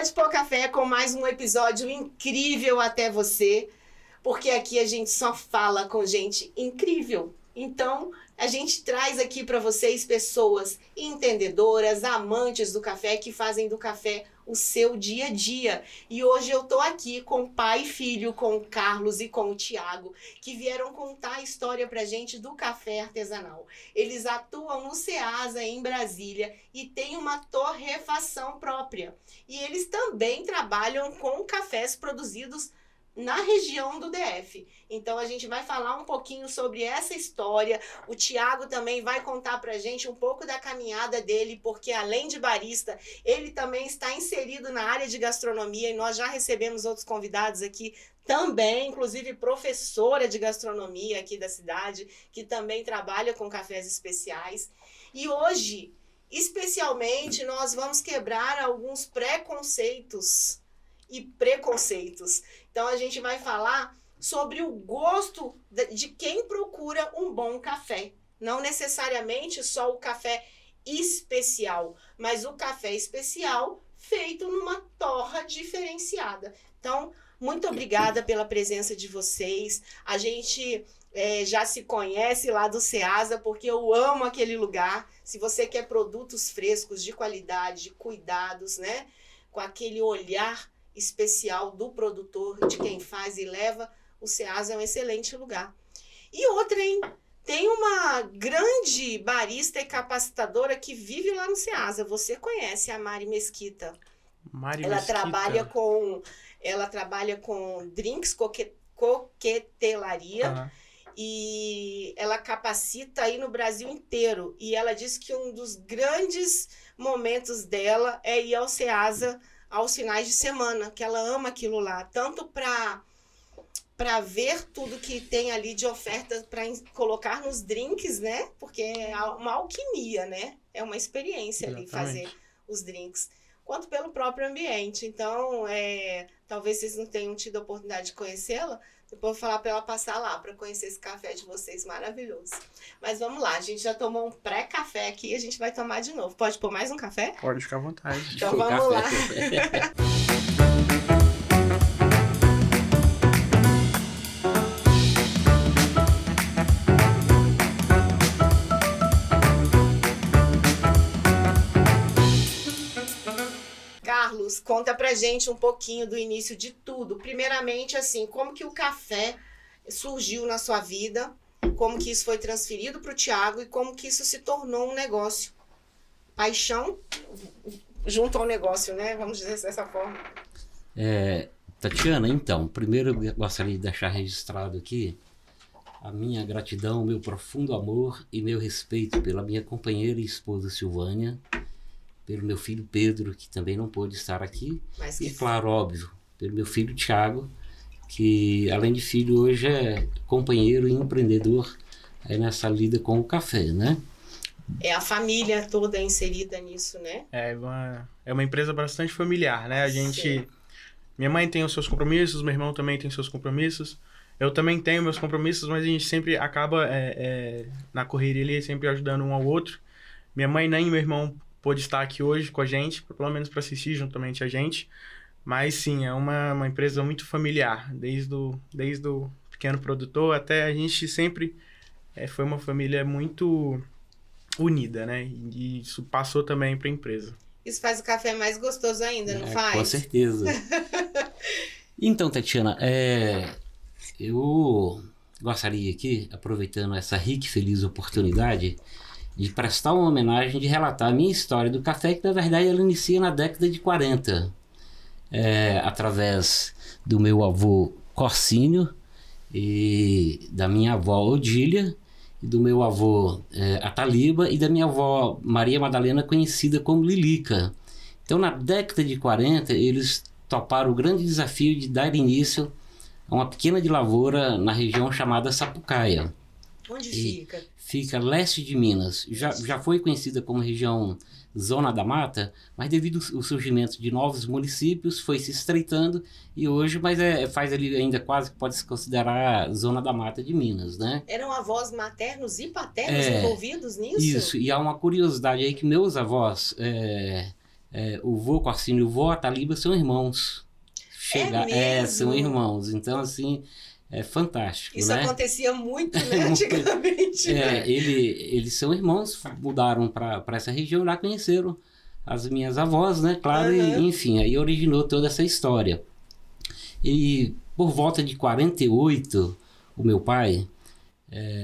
Pode Pôr Café com mais um episódio incrível até você, porque aqui a gente só fala com gente incrível. Então, a gente traz aqui para vocês pessoas entendedoras, amantes do café, que fazem do café o seu dia a dia. E hoje eu tô aqui com pai e filho, com o Carlos e com o Thiago, que vieram contar a história pra gente do café artesanal. Eles atuam no Ceasa, em Brasília, e têm uma torrefação própria. E eles também trabalham com cafés produzidos na região do DF. Então a gente vai falar um pouquinho sobre essa história. O Thiago também vai contar pra gente um pouco da caminhada dele, porque além de barista, ele também está inserido na área de gastronomia, e nós já recebemos outros convidados aqui também, inclusive professora de gastronomia aqui da cidade, que também trabalha com cafés especiais. E hoje, especialmente, nós vamos quebrar alguns preconceitos e preconceitos. Então a gente vai falar sobre o gosto de quem procura um bom café. Não necessariamente só o café especial, mas o café especial feito numa torra diferenciada. Então, muito obrigada pela presença de vocês. A gente já se conhece lá do Ceasa, porque eu amo aquele lugar. Se você quer produtos frescos, de qualidade, cuidados, né? Com aquele olhar especial do produtor, de quem faz e leva, o Ceasa é um excelente lugar. E outra, hein? Tem uma grande barista e capacitadora que vive lá no Ceasa. Você conhece a Mari Mesquita. Ela trabalha com drinks, coquetelaria, e ela capacita aí no Brasil inteiro. E ela diz que um dos grandes momentos dela é ir ao Ceasa aos finais de semana, que ela ama aquilo lá, tanto para ver tudo que tem ali de oferta para colocar nos drinks, né? Porque é uma alquimia, né? É uma experiência ali fazer os drinks, quanto pelo próprio ambiente. Então, talvez vocês não tenham tido a oportunidade de conhecê-la, depois eu vou falar para ela passar lá para conhecer esse café de vocês maravilhoso. Mas vamos lá, a gente já tomou um pré-café aqui, a gente vai tomar de novo. Pode pôr mais um café? Pode ficar à vontade. Então vamos lá. Carlos, conta pra gente um pouquinho do início de tudo. Primeiramente, assim, como que o café surgiu na sua vida, como que isso foi transferido pro Thiago e como que isso se tornou um negócio. Paixão junto ao negócio, né? Vamos dizer dessa forma. Tatiana, então, primeiro eu gostaria de deixar registrado aqui a minha gratidão, meu profundo amor e meu respeito pela minha companheira e esposa Silvânia, pelo meu filho Pedro, que também não pôde estar aqui, e claro, óbvio, pelo meu filho Thiago, que além de filho hoje é companheiro e empreendedor aí nessa lida com o café, né? É a família toda inserida nisso, né? É uma empresa bastante familiar, né? Minha mãe tem os seus compromissos, meu irmão também tem os seus compromissos, eu também tenho meus compromissos, mas a gente sempre acaba na correria ali, sempre ajudando um ao outro. Minha mãe nem meu irmão pôde estar aqui hoje com a gente, pelo menos para assistir juntamente a gente. Mas sim, é uma empresa muito familiar, desde o pequeno produtor até a gente sempre foi uma família muito unida, né? E isso passou também para a empresa. Isso faz o café mais gostoso ainda, não faz? Com certeza. Então, Tatiana, eu gostaria aqui, aproveitando essa rica e feliz oportunidade, de prestar uma homenagem, de relatar a minha história do café, que na verdade ela inicia na década de 40, através do meu avô Corsínio e da minha avó Odília, e do meu avô Ataliba e da minha avó Maria Madalena, conhecida como Lilica. Então, na década de 40, eles toparam o grande desafio de dar início a uma pequena de lavoura na região chamada Sapucaia. Onde fica? Fica leste de Minas. Já foi conhecida como região Zona da Mata, mas devido ao surgimento de novos municípios, foi se estreitando e hoje, faz ali ainda quase que pode se considerar Zona da Mata de Minas, né? Eram avós maternos e paternos envolvidos nisso? Isso, e há uma curiosidade aí que meus avós o vô Corsino e o vô Ataliba são irmãos. São irmãos. Então, assim, é fantástico, Isso né? acontecia muito, né, antigamente. Né? Eles são irmãos, mudaram para essa região, lá conheceram as minhas avós, né? Claro, e, enfim, aí originou toda essa história. E por volta de 48, o meu pai,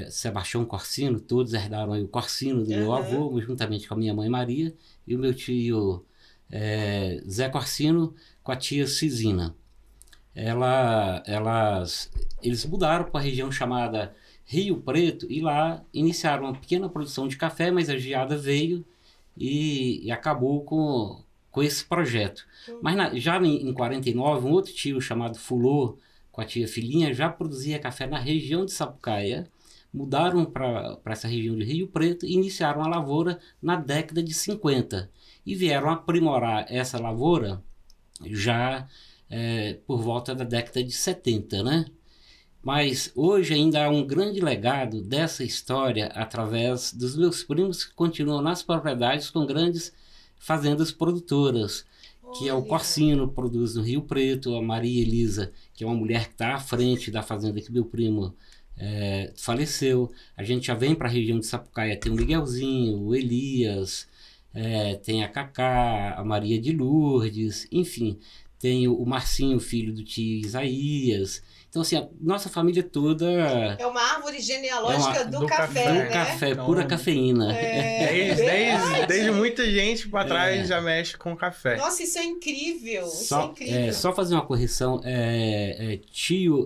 Sebastião Corsino, todos herdaram aí o Corsino do meu avô, juntamente com a minha mãe Maria, e o meu tio Zé Corsino com a tia Cisina. Eles mudaram para a região chamada Rio Preto e lá iniciaram uma pequena produção de café, mas a geada veio e acabou com esse projeto. Mas já em 49, um outro tio chamado Fulô, com a tia Filhinha, já produzia café na região de Sapucaia, mudaram para essa região de Rio Preto e iniciaram a lavoura na década de 50 e vieram aprimorar essa lavoura já por volta da década de 70, né? Mas hoje ainda há um grande legado dessa história através dos meus primos que continuam nas propriedades com grandes fazendas produtoras, que é o Corsino, produz no Rio Preto, a Maria Elisa, que é uma mulher que está à frente da fazenda que meu primo faleceu. A gente já vem para a região de Sapucaia, tem o Miguelzinho, o Elias, tem a Cacá, a Maria de Lourdes, enfim, tem o Marcinho, filho do tio Isaías. Então, assim, a nossa família toda... É uma árvore genealógica do café, né? Do café, então, pura cafeína. Desde muita gente para trás já mexe com café. Nossa, isso é incrível. Só fazer uma correção. Tio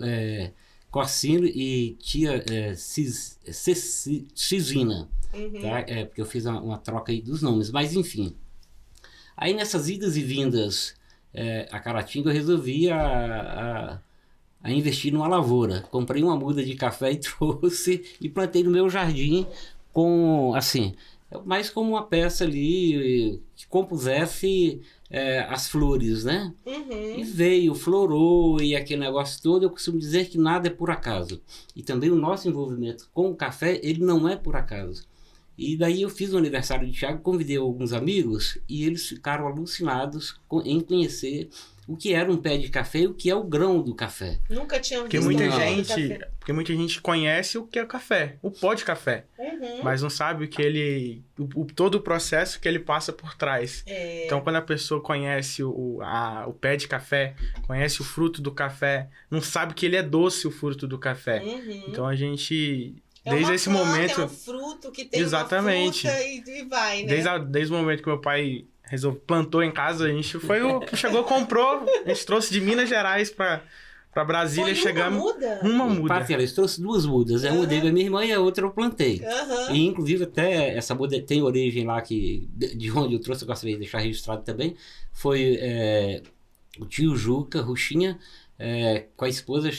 Corsino e tia Cisina. Tá? Porque eu fiz uma troca aí dos nomes. Mas, enfim. Aí, nessas idas e vindas a Caratinga, eu resolvi a investir numa lavoura. Comprei uma muda de café e trouxe e plantei no meu jardim mais como uma peça ali que compusesse as flores, né? E veio, florou e aquele negócio todo. Eu costumo dizer que nada é por acaso. E também o nosso envolvimento com o café, ele não é por acaso. E daí eu fiz o aniversário de Thiago, convidei alguns amigos e eles ficaram alucinados em conhecer o que era um pé de café e o que é o grão do café. Nunca tinha visto Porque muita gente conhece o que é o café, o pó de café, mas não sabe todo o processo que ele passa por trás. Então, quando a pessoa conhece o pé de café, conhece o fruto do café, não sabe que ele é doce, o fruto do café. Então, a gente... Desde esse momento... É um fruto que tem exatamente, uma fruta e vai, né? Desde o momento que meu pai plantou em casa, a gente foi o que chegou, comprou, a gente trouxe de Minas Gerais para Brasília. Chegamos uma muda. Eles trouxe 2 mudas, uma dele é minha irmã e a outra eu plantei. E inclusive até essa muda tem origem lá de onde eu trouxe, eu gostaria de deixar registrado também, foi o tio Juca, Ruxinha, com a esposa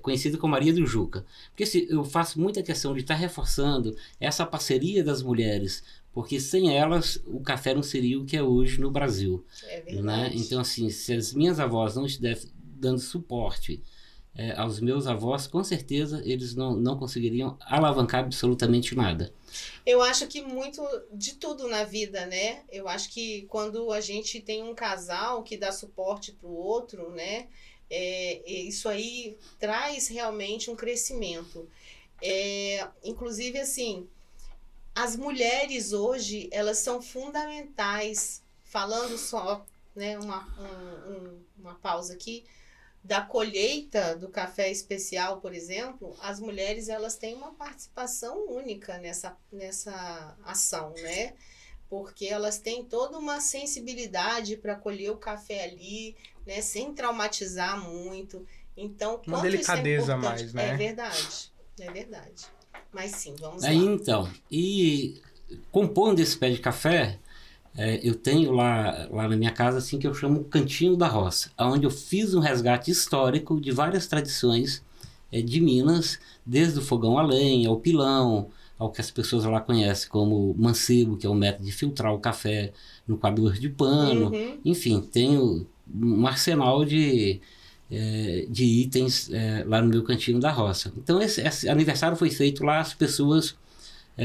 conhecida como Maria do Juca. Porque eu faço muita questão de estar reforçando essa parceria das mulheres, porque sem elas o café não seria o que é hoje no Brasil. É verdade. Né? Então, assim, se as minhas avós não estivessem dando suporte aos meus avós, com certeza eles não conseguiriam alavancar absolutamente nada. Eu acho que muito de tudo na vida, né? Eu acho que quando a gente tem um casal que dá suporte para o outro, né? Isso aí traz realmente um crescimento. Inclusive, assim, as mulheres hoje, elas são fundamentais, falando só, né? Uma pausa aqui. Da colheita do café especial, por exemplo, as mulheres elas têm uma participação única nessa ação, né? Porque elas têm toda uma sensibilidade para colher o café ali, né? Sem traumatizar muito. Então, uma delicadeza a mais, né? É verdade. Mas sim, vamos lá. Então, e compondo esse pé de café, eu tenho lá na minha casa, assim, que eu chamo Cantinho da Roça, onde eu fiz um resgate histórico de várias tradições de Minas, desde o fogão a lenha, ao pilão, ao que as pessoas lá conhecem como mancebo, que é o método de filtrar o café no coador de pano. Enfim, tenho um arsenal de itens lá no meu Cantinho da Roça. Então, esse aniversário foi feito lá, as pessoas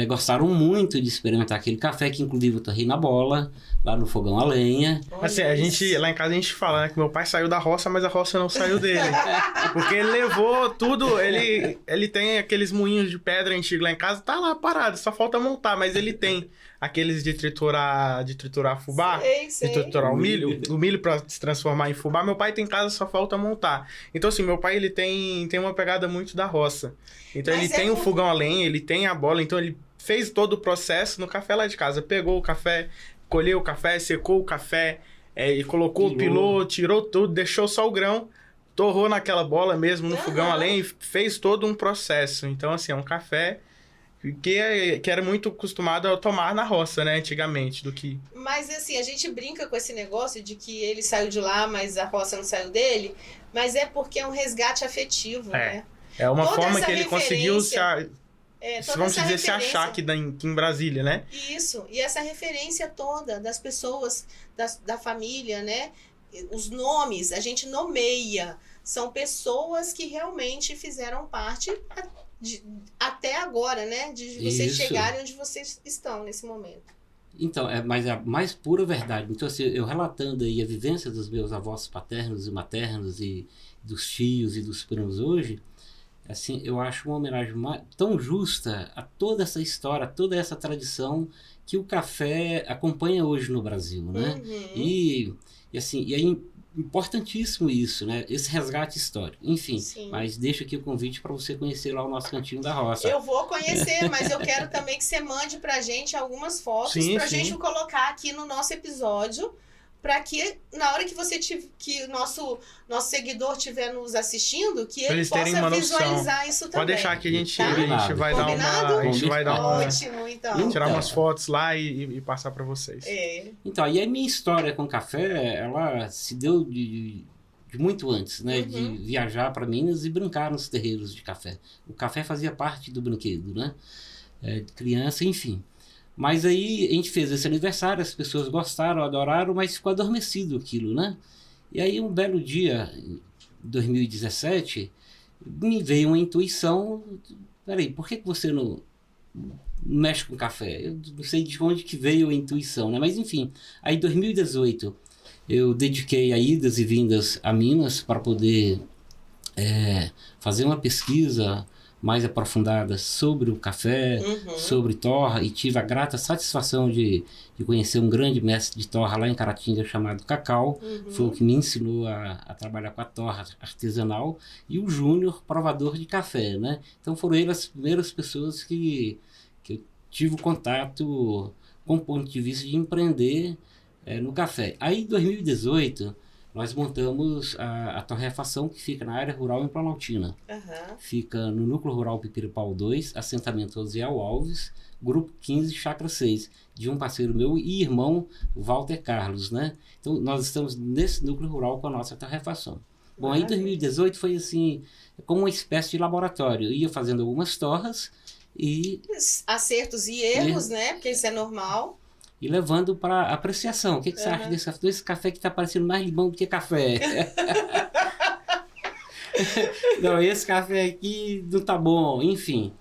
gostaram muito de experimentar aquele café, que inclusive eu torrei na bola, lá no fogão a lenha. Assim, lá em casa a gente fala, né, que meu pai saiu da roça, mas a roça não saiu dele. Porque ele levou tudo, ele tem aqueles moinhos de pedra antigos lá em casa, tá lá parado, só falta montar, mas ele tem aqueles de triturar fubá, Sei. de triturar o milho para se transformar em fubá. Meu pai tem em casa, só falta montar. Então assim, meu pai ele tem uma pegada muito da roça. Então Mas ele tem o fogão a lenha, ele tem a bola, então ele fez todo o processo no café lá de casa, pegou o café, colheu o café, secou o café, e colocou, pilou, tirou tudo, deixou só o grão, torrou naquela bola mesmo no fogão a lenha e fez todo um processo. Então assim, é um café que era muito acostumado a tomar na roça, né, antigamente, do que... Mas assim, a gente brinca com esse negócio de que ele saiu de lá, mas a roça não saiu dele, mas é porque é um resgate afetivo, né? É uma Toda forma essa que ele conseguiu toda vamos essa dizer, se achar referência. aqui em Brasília, né? Isso, e essa referência toda das pessoas, da família, né? Os nomes, a gente nomeia, são pessoas que realmente fizeram parte até agora, né? De vocês Isso. chegarem onde vocês estão nesse momento. Então, mas é a mais pura verdade. Então, assim, eu relatando aí a vivência dos meus avós paternos e maternos e dos tios e dos primos hoje, assim, eu acho uma homenagem tão justa a toda essa história, a toda essa tradição que o café acompanha hoje no Brasil, né? Uhum. E assim, é importantíssimo isso, né? Esse resgate histórico. Enfim, Sim. mas deixo aqui o convite para você conhecer lá o nosso Cantinho da Roça. Eu vou conhecer, mas eu quero também que você mande pra gente algumas fotos pra gente colocar aqui no nosso episódio, para que na hora que que o nosso seguidor estiver nos assistindo, que ele possa visualizar isso também. Pode deixar que a gente vai Combinado? dar uma Ótimo, então. tirar umas fotos lá e passar para vocês. Então, e a minha história com café, ela se deu de muito antes, né? Uhum. De viajar para Minas e brincar nos terreiros de café. O café fazia parte do brinquedo, né? De criança, enfim. Mas aí a gente fez esse aniversário, as pessoas gostaram, adoraram, mas ficou adormecido aquilo, né? E aí um belo dia, em 2017, me veio uma intuição, peraí, por que você não mexe com café? Eu não sei de onde que veio a intuição, né? Mas enfim, aí em 2018 eu dediquei a idas e vindas a Minas para poder fazer uma pesquisa mais aprofundada sobre o café, sobre torra, e tive a grata satisfação de conhecer um grande mestre de torra lá em Caratinga chamado Cacau. Foi o que me ensinou a trabalhar com a torra artesanal, e o Júnior, provador de café, né? Então foram eles as primeiras pessoas que eu tive o contato com o ponto de vista de empreender no café. Aí em 2018 nós montamos a torrefação, que fica na área rural em Planaltina. Fica no Núcleo Rural Pipiripau 2, assentamento Osiel Alves, grupo 15, chácara 6, de um parceiro meu e irmão, Walter Carlos, né? Então nós estamos nesse núcleo rural com a nossa torrefação. Bom, aí em 2018 foi assim, como uma espécie de laboratório. Eu ia fazendo algumas torras e... acertos e erros, né? Porque isso é normal. E levando para apreciação. O que você acha desse café? Esse café que está parecendo mais limão do que café. Não, esse café aqui não tá bom. Enfim,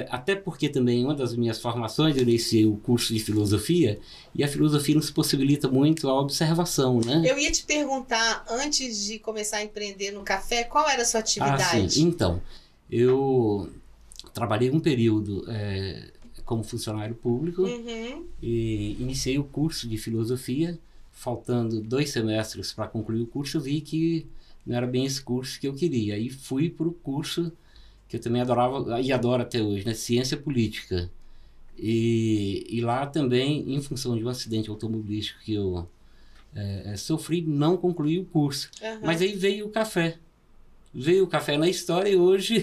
até porque também uma das minhas formações, eu iniciei o curso de filosofia, e a filosofia nos possibilita muito a observação, né? Eu ia te perguntar, antes de começar a empreender no café, qual era a sua atividade? Sim. Então, eu trabalhei um período como funcionário público e iniciei o curso de filosofia. Faltando 2 semestres para concluir o curso, eu vi que não era bem esse curso que eu queria. Aí fui para o curso que eu também adorava e adoro até hoje, né? Ciência Política. E lá também, em função de um acidente automobilístico que eu sofri, não concluí o curso. Mas aí veio o café. Veio o café na história e hoje...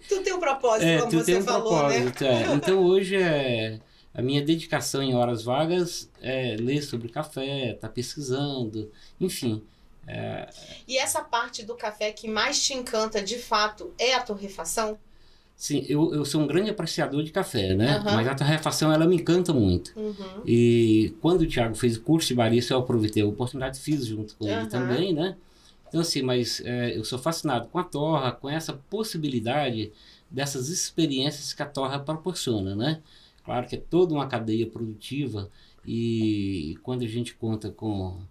Tu tem um propósito, como você falou, né? Então hoje a minha dedicação em horas vagas é ler sobre café, tá pesquisando, enfim. E essa parte do café que mais te encanta, de fato, é a torrefação? Sim, eu sou um grande apreciador de café, né? Mas a torrefação, ela me encanta muito. E quando o Thiago fez o curso de barista, eu aproveitei a oportunidade e fiz junto com ele também, né? Então, assim, mas eu sou fascinado com a torra, com essa possibilidade dessas experiências que a torra proporciona, né? Claro que é toda uma cadeia produtiva e quando a gente conta com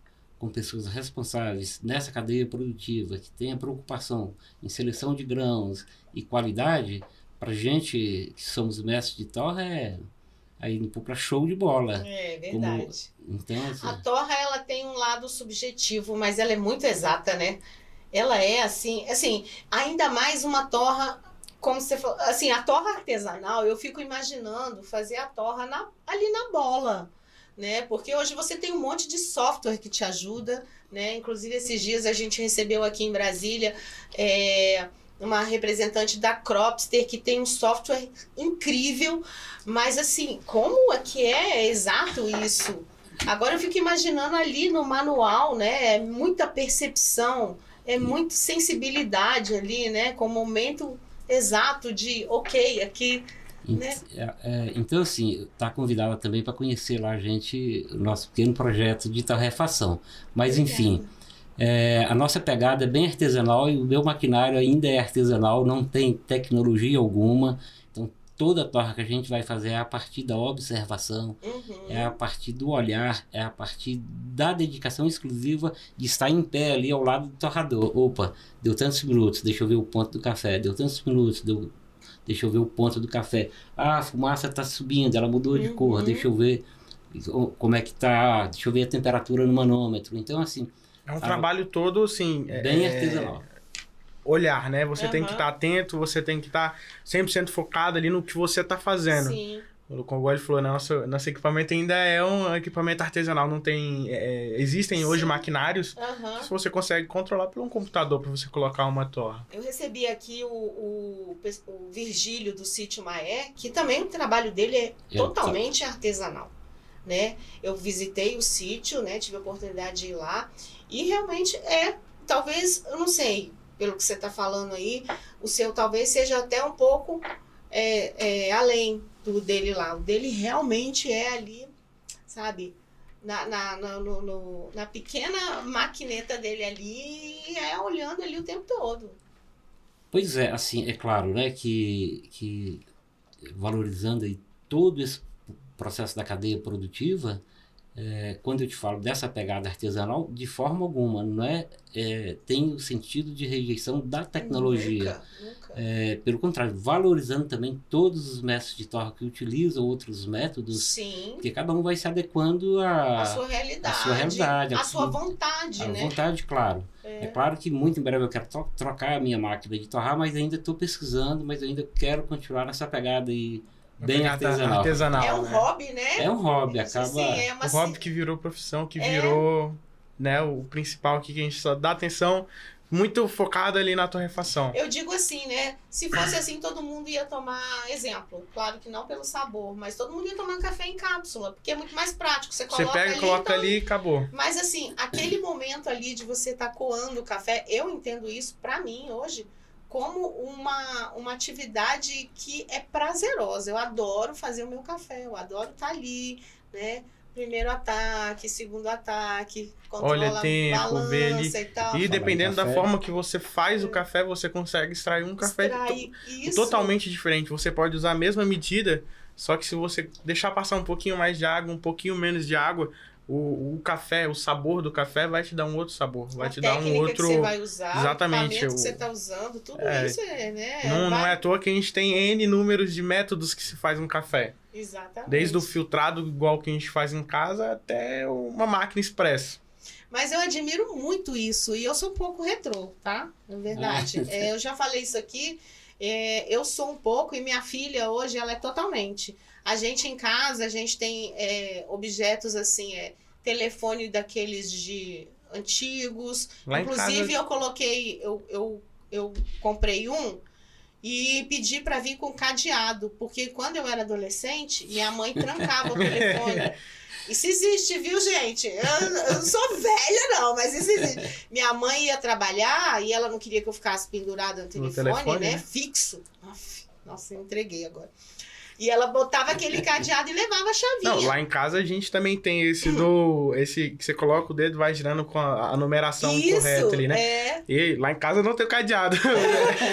pessoas responsáveis nessa cadeia produtiva, que tem a preocupação em seleção de grãos e qualidade, para gente que somos mestres de torra aí para show de bola. É verdade. Então, assim, A torra, ela tem um lado subjetivo, mas ela é muito exata, né? Ela é assim, ainda mais uma torra, como você falou, assim, a torra artesanal, eu fico imaginando fazer a torra ali na bola, né? Porque hoje você tem um monte de software que te ajuda, né? Inclusive, esses dias a gente recebeu aqui em Brasília uma representante da Cropster que tem um software incrível, mas assim, como é que é exato isso? Agora eu fico imaginando ali no manual, né? É muita percepção, é muita sensibilidade ali, né? Com o momento exato de, ok, aqui... Né? Então, assim, está convidada também para conhecer lá o nosso pequeno projeto de torrefação. Mas, enfim, a nossa pegada é bem artesanal e o meu maquinário ainda é artesanal, não tem tecnologia alguma. Então, toda a torra que a gente vai fazer é a partir da observação, é a partir do olhar, é a partir da dedicação exclusiva de estar em pé ali ao lado do torrador. Opa, deu tantos minutos, deixa eu ver o ponto do café, deu tantos minutos, deixa eu ver o ponto do café. Ah, a fumaça está subindo, ela mudou de cor, deixa eu ver como é que tá, deixa eu ver a temperatura no manômetro. Então, assim... É um trabalho todo, assim... Bem artesanal. Olhar, né? Você tem que estar atento, você tem que estar 100% focado ali no que você está fazendo. Sim. Como ele falou, nosso equipamento ainda é um equipamento artesanal, não tem... existem hoje maquinários que você consegue controlar por um computador para você colocar uma torra. Eu recebi aqui o Virgílio do Sítio Maé, que também o trabalho dele é totalmente artesanal, né? Eu visitei o sítio, né? Tive a oportunidade de ir lá e realmente talvez, eu não sei, pelo que você está falando aí, o seu talvez seja até um pouco além do dele lá. O dele realmente é ali, sabe, na pequena maquineta dele ali, olhando ali o tempo todo. Pois é, assim, é claro, né, que valorizando aí todo esse processo da cadeia produtiva, quando eu te falo dessa pegada artesanal, de forma alguma, não tem o sentido de rejeição da tecnologia. Nunca. Pelo contrário, valorizando também todos os mestres de torra que utilizam outros métodos. Sim. Porque cada um vai se adequando à sua realidade, à sua vontade, né? À vontade, claro. É claro que muito em breve eu quero trocar a minha máquina de torrar, mas ainda estou pesquisando, mas ainda quero continuar nessa pegada aí. Bem artesanal. É um hobby, né? É um hobby, acaba... Sim, o hobby que virou profissão, que virou, né, o principal aqui, que a gente só dá atenção muito focado ali na torrefação. Eu digo assim, né? Se fosse assim, todo mundo ia tomar exemplo. Claro que não pelo sabor, mas todo mundo ia tomar café em cápsula, porque é muito mais prático. Você coloca ali e acabou. Mas assim, aquele momento ali de você estar coando o café, eu entendo isso, pra mim, hoje, como uma atividade que é prazerosa. Eu adoro fazer o meu café, eu adoro estar ali, né? Primeiro ataque, segundo ataque, controla tempo, balança vê ali. e tal. E dependendo da forma que você faz o café, você consegue extrair um café totalmente diferente. Você pode usar a mesma medida, só que se você deixar passar um pouquinho mais de água, um pouquinho menos de água, o café, o sabor do café vai te dar um outro sabor, vai te dar um outro... que você vai usar, exatamente, o equipamento que você está usando, tudo isso né? Não é à toa que a gente tem N números de métodos que se faz um café. Exatamente. Desde o filtrado, igual que a gente faz em casa, até uma máquina expresso. Mas eu admiro muito isso, e eu sou um pouco retrô, tá? Na verdade. Eu já falei isso aqui, eu sou um pouco, e minha filha hoje, ela é totalmente... A gente em casa, a gente tem objetos assim, telefone daqueles de antigos. Lá inclusive, casa... eu coloquei, eu comprei um e pedi para vir com cadeado, porque quando eu era adolescente, minha mãe trancava o telefone. Isso existe, viu, gente? Eu não sou velha, não, mas isso existe. Minha mãe ia trabalhar e ela não queria que eu ficasse pendurada no telefone, né? Fixo. Nossa, eu entreguei agora. E ela botava aquele cadeado e levava a chavinha. Não, lá em casa a gente também tem esse esse que você coloca o dedo, vai girando com a numeração correta ali, né? É. E lá em casa não tem o cadeado.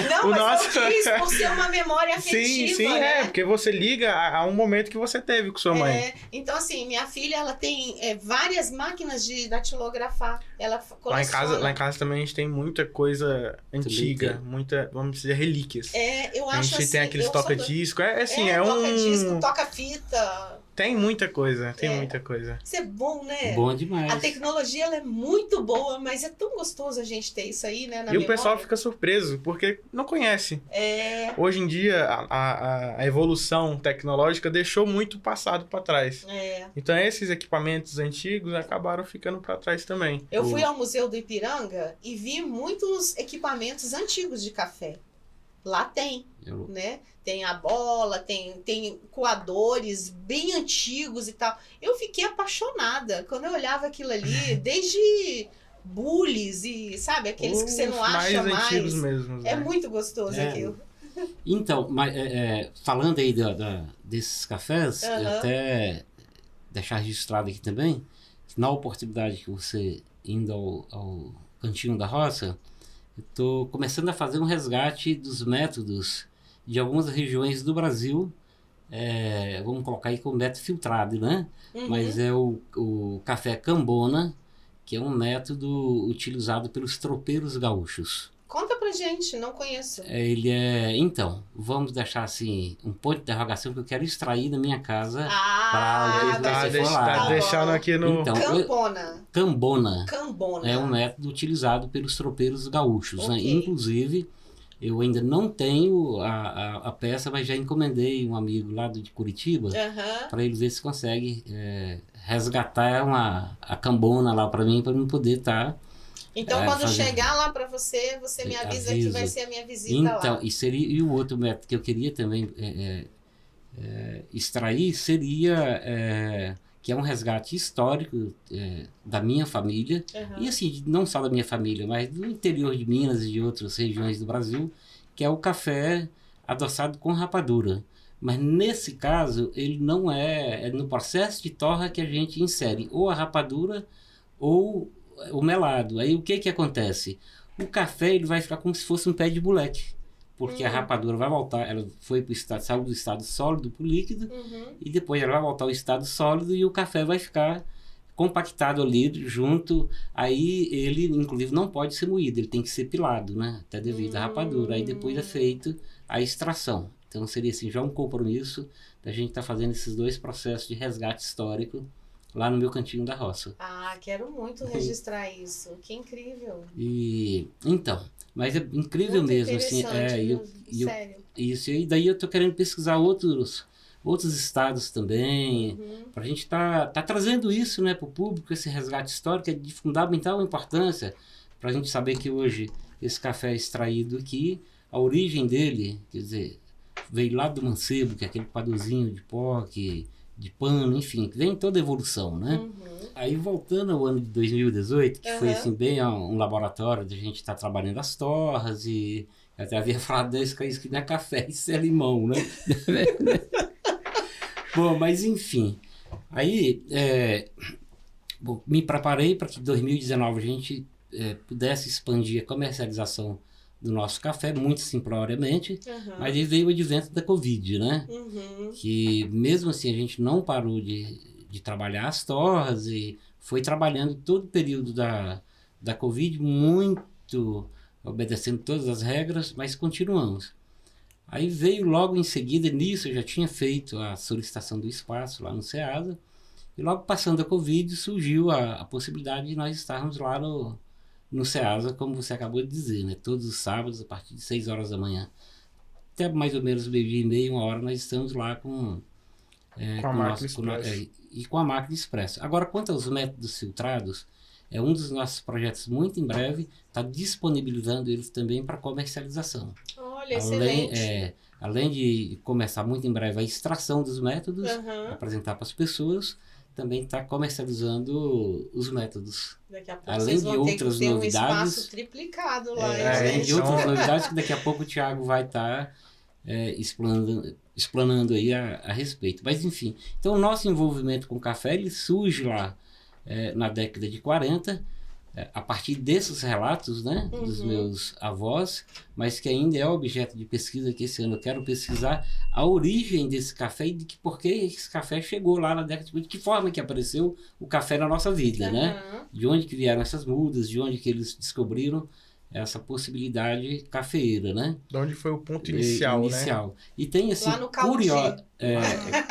Não, O mas nosso- eu quis por ser uma memória afetiva, Sim, né? porque você liga a um momento que você teve com sua mãe. É, então, assim, minha filha, ela tem várias máquinas de datilografar. Ela coleciona. Lá em casa também a gente tem muita coisa antiga, tem. muita, vamos dizer, relíquias. Eu A acho gente assim... tem aqueles eu sou toca-disco, toca-disco, toca-fita. Tem muita coisa, tem É. muita coisa. Isso é bom, né? Bom demais. A tecnologia, ela é muito boa, mas é tão gostoso a gente ter isso aí, né? Na E o pessoal memória. fica surpreso, porque não conhece. É, Hoje em dia, a evolução tecnológica deixou muito passado para trás. Então, esses equipamentos antigos acabaram ficando para trás também. Eu fui ao Museu do Ipiranga e vi muitos equipamentos antigos de café. Lá tem, Eu- né? Tem a bola, tem coadores bem antigos e tal. Eu fiquei apaixonada quando eu olhava aquilo ali, desde bules e, sabe, aqueles que você não Os acha mais mais. antigos mesmo. É né? muito gostoso É. aquilo. Então, mas, falando aí desses cafés, eu Aham. até deixar registrado aqui também, que na oportunidade que você indo ao Cantinho da Roça, eu estou começando a fazer um resgate dos métodos de algumas regiões do Brasil, vamos colocar aí como método filtrado, né? Uhum. Mas é o café Cambona, que é um método utilizado pelos tropeiros gaúchos. Conta pra gente, não conheço. Ele é... Então, vamos deixar assim um ponto de interrogação que eu quero extrair da minha casa. Ah, Pra vai você for lá. tá deixando bom. aqui no... Então, Cambona. Cambona é um método utilizado pelos tropeiros gaúchos. Né? Ok. Inclusive, eu ainda não tenho a peça, mas já encomendei um amigo lá de Curitiba Aham. para ele ver se consegue resgatar a Cambona lá para mim poder estar... Então, quando fazer- chegar lá pra você, você me avisa que Aviso. vai ser a minha visita Então, lá. e o outro método que eu queria também extrair seria que é um resgate histórico da minha família, Aham. e assim, não só da minha família, mas do interior de Minas e de outras regiões do Brasil, que é o café adoçado com rapadura. Mas nesse caso, ele não é no processo de torra que a gente insere ou a rapadura ou o melado. Aí o que acontece? O café ele vai ficar como se fosse um pé de moleque, porque a rapadura vai voltar, ela foi para o estado, saiu do estado sólido para o líquido, Uhum. e depois ela vai voltar ao estado sólido e o café vai ficar compactado ali junto. Aí ele inclusive não pode ser moído, ele tem que ser pilado, né? Até devido à rapadura. Aí depois é feito a extração. Então seria assim, já um compromisso da gente estar fazendo esses dois processos de resgate histórico lá no meu Cantinho da Roça. Ah, quero muito registrar isso. Que incrível. E então, mas é incrível Muito mesmo assim, interessante, e eu, viu? e eu- Sério. isso, e daí eu tô querendo pesquisar outros estados também, Uhum. para a gente tá trazendo isso, né, para o público, esse resgate histórico é de fundamental importância para a gente saber que hoje esse café é extraído aqui, a origem dele, quer dizer, veio lá do mancebo, que é aquele padozinho de pó, de pano, enfim, que vem toda a evolução, né? Uhum. Aí voltando ao ano de 2018, que foi Aham. assim bem um laboratório de a gente estar trabalhando as torras e eu até havia falado isso que não é café, isso é limão, né? Bom, mas enfim, aí me preparei para que em 2019 a gente pudesse expandir a comercialização do nosso café muito simploriamente, Uhum. mas aí veio o advento da Covid, né? Uhum. Que mesmo assim a gente não parou de trabalhar as torras e foi trabalhando todo o período da Covid muito obedecendo todas as regras, mas continuamos. Aí veio logo em seguida, nisso eu já tinha feito a solicitação do espaço lá no SEASA, e logo passando a Covid surgiu a possibilidade de nós estarmos lá no SEASA, como você acabou de dizer, né? Todos os sábados, a partir de 6 horas da manhã. Até mais ou menos meio-dia e meia, 1 hora, nós estamos lá com a máquina expresso. E com a máquina expresso. Agora, quanto aos métodos filtrados, é um dos nossos projetos muito em breve, está disponibilizando eles também para comercialização. Olha, excelente. Além de começar muito em breve a extração dos métodos, Uhum. apresentar para as pessoas, também está comercializando os métodos. Daqui a pouco além vocês de vão ter outras que ter novidades, um espaço triplicado lá. Além gente. de outras novidades que daqui a pouco o Thiago vai estar explanando explanando aí a respeito. Mas enfim, então o nosso envolvimento com o café, ele surge lá na década de 40, a partir desses relatos, né, dos meus avós, mas que ainda é objeto de pesquisa, que esse ano eu quero pesquisar a origem desse café e de que por que esse café chegou lá na década de 50, de que forma que apareceu o café na nossa vida, né? De onde que vieram essas mudas, de onde que eles descobriram essa possibilidade cafeeira, né? De onde foi o ponto inicial, né? E tem assim, lá no Cauti.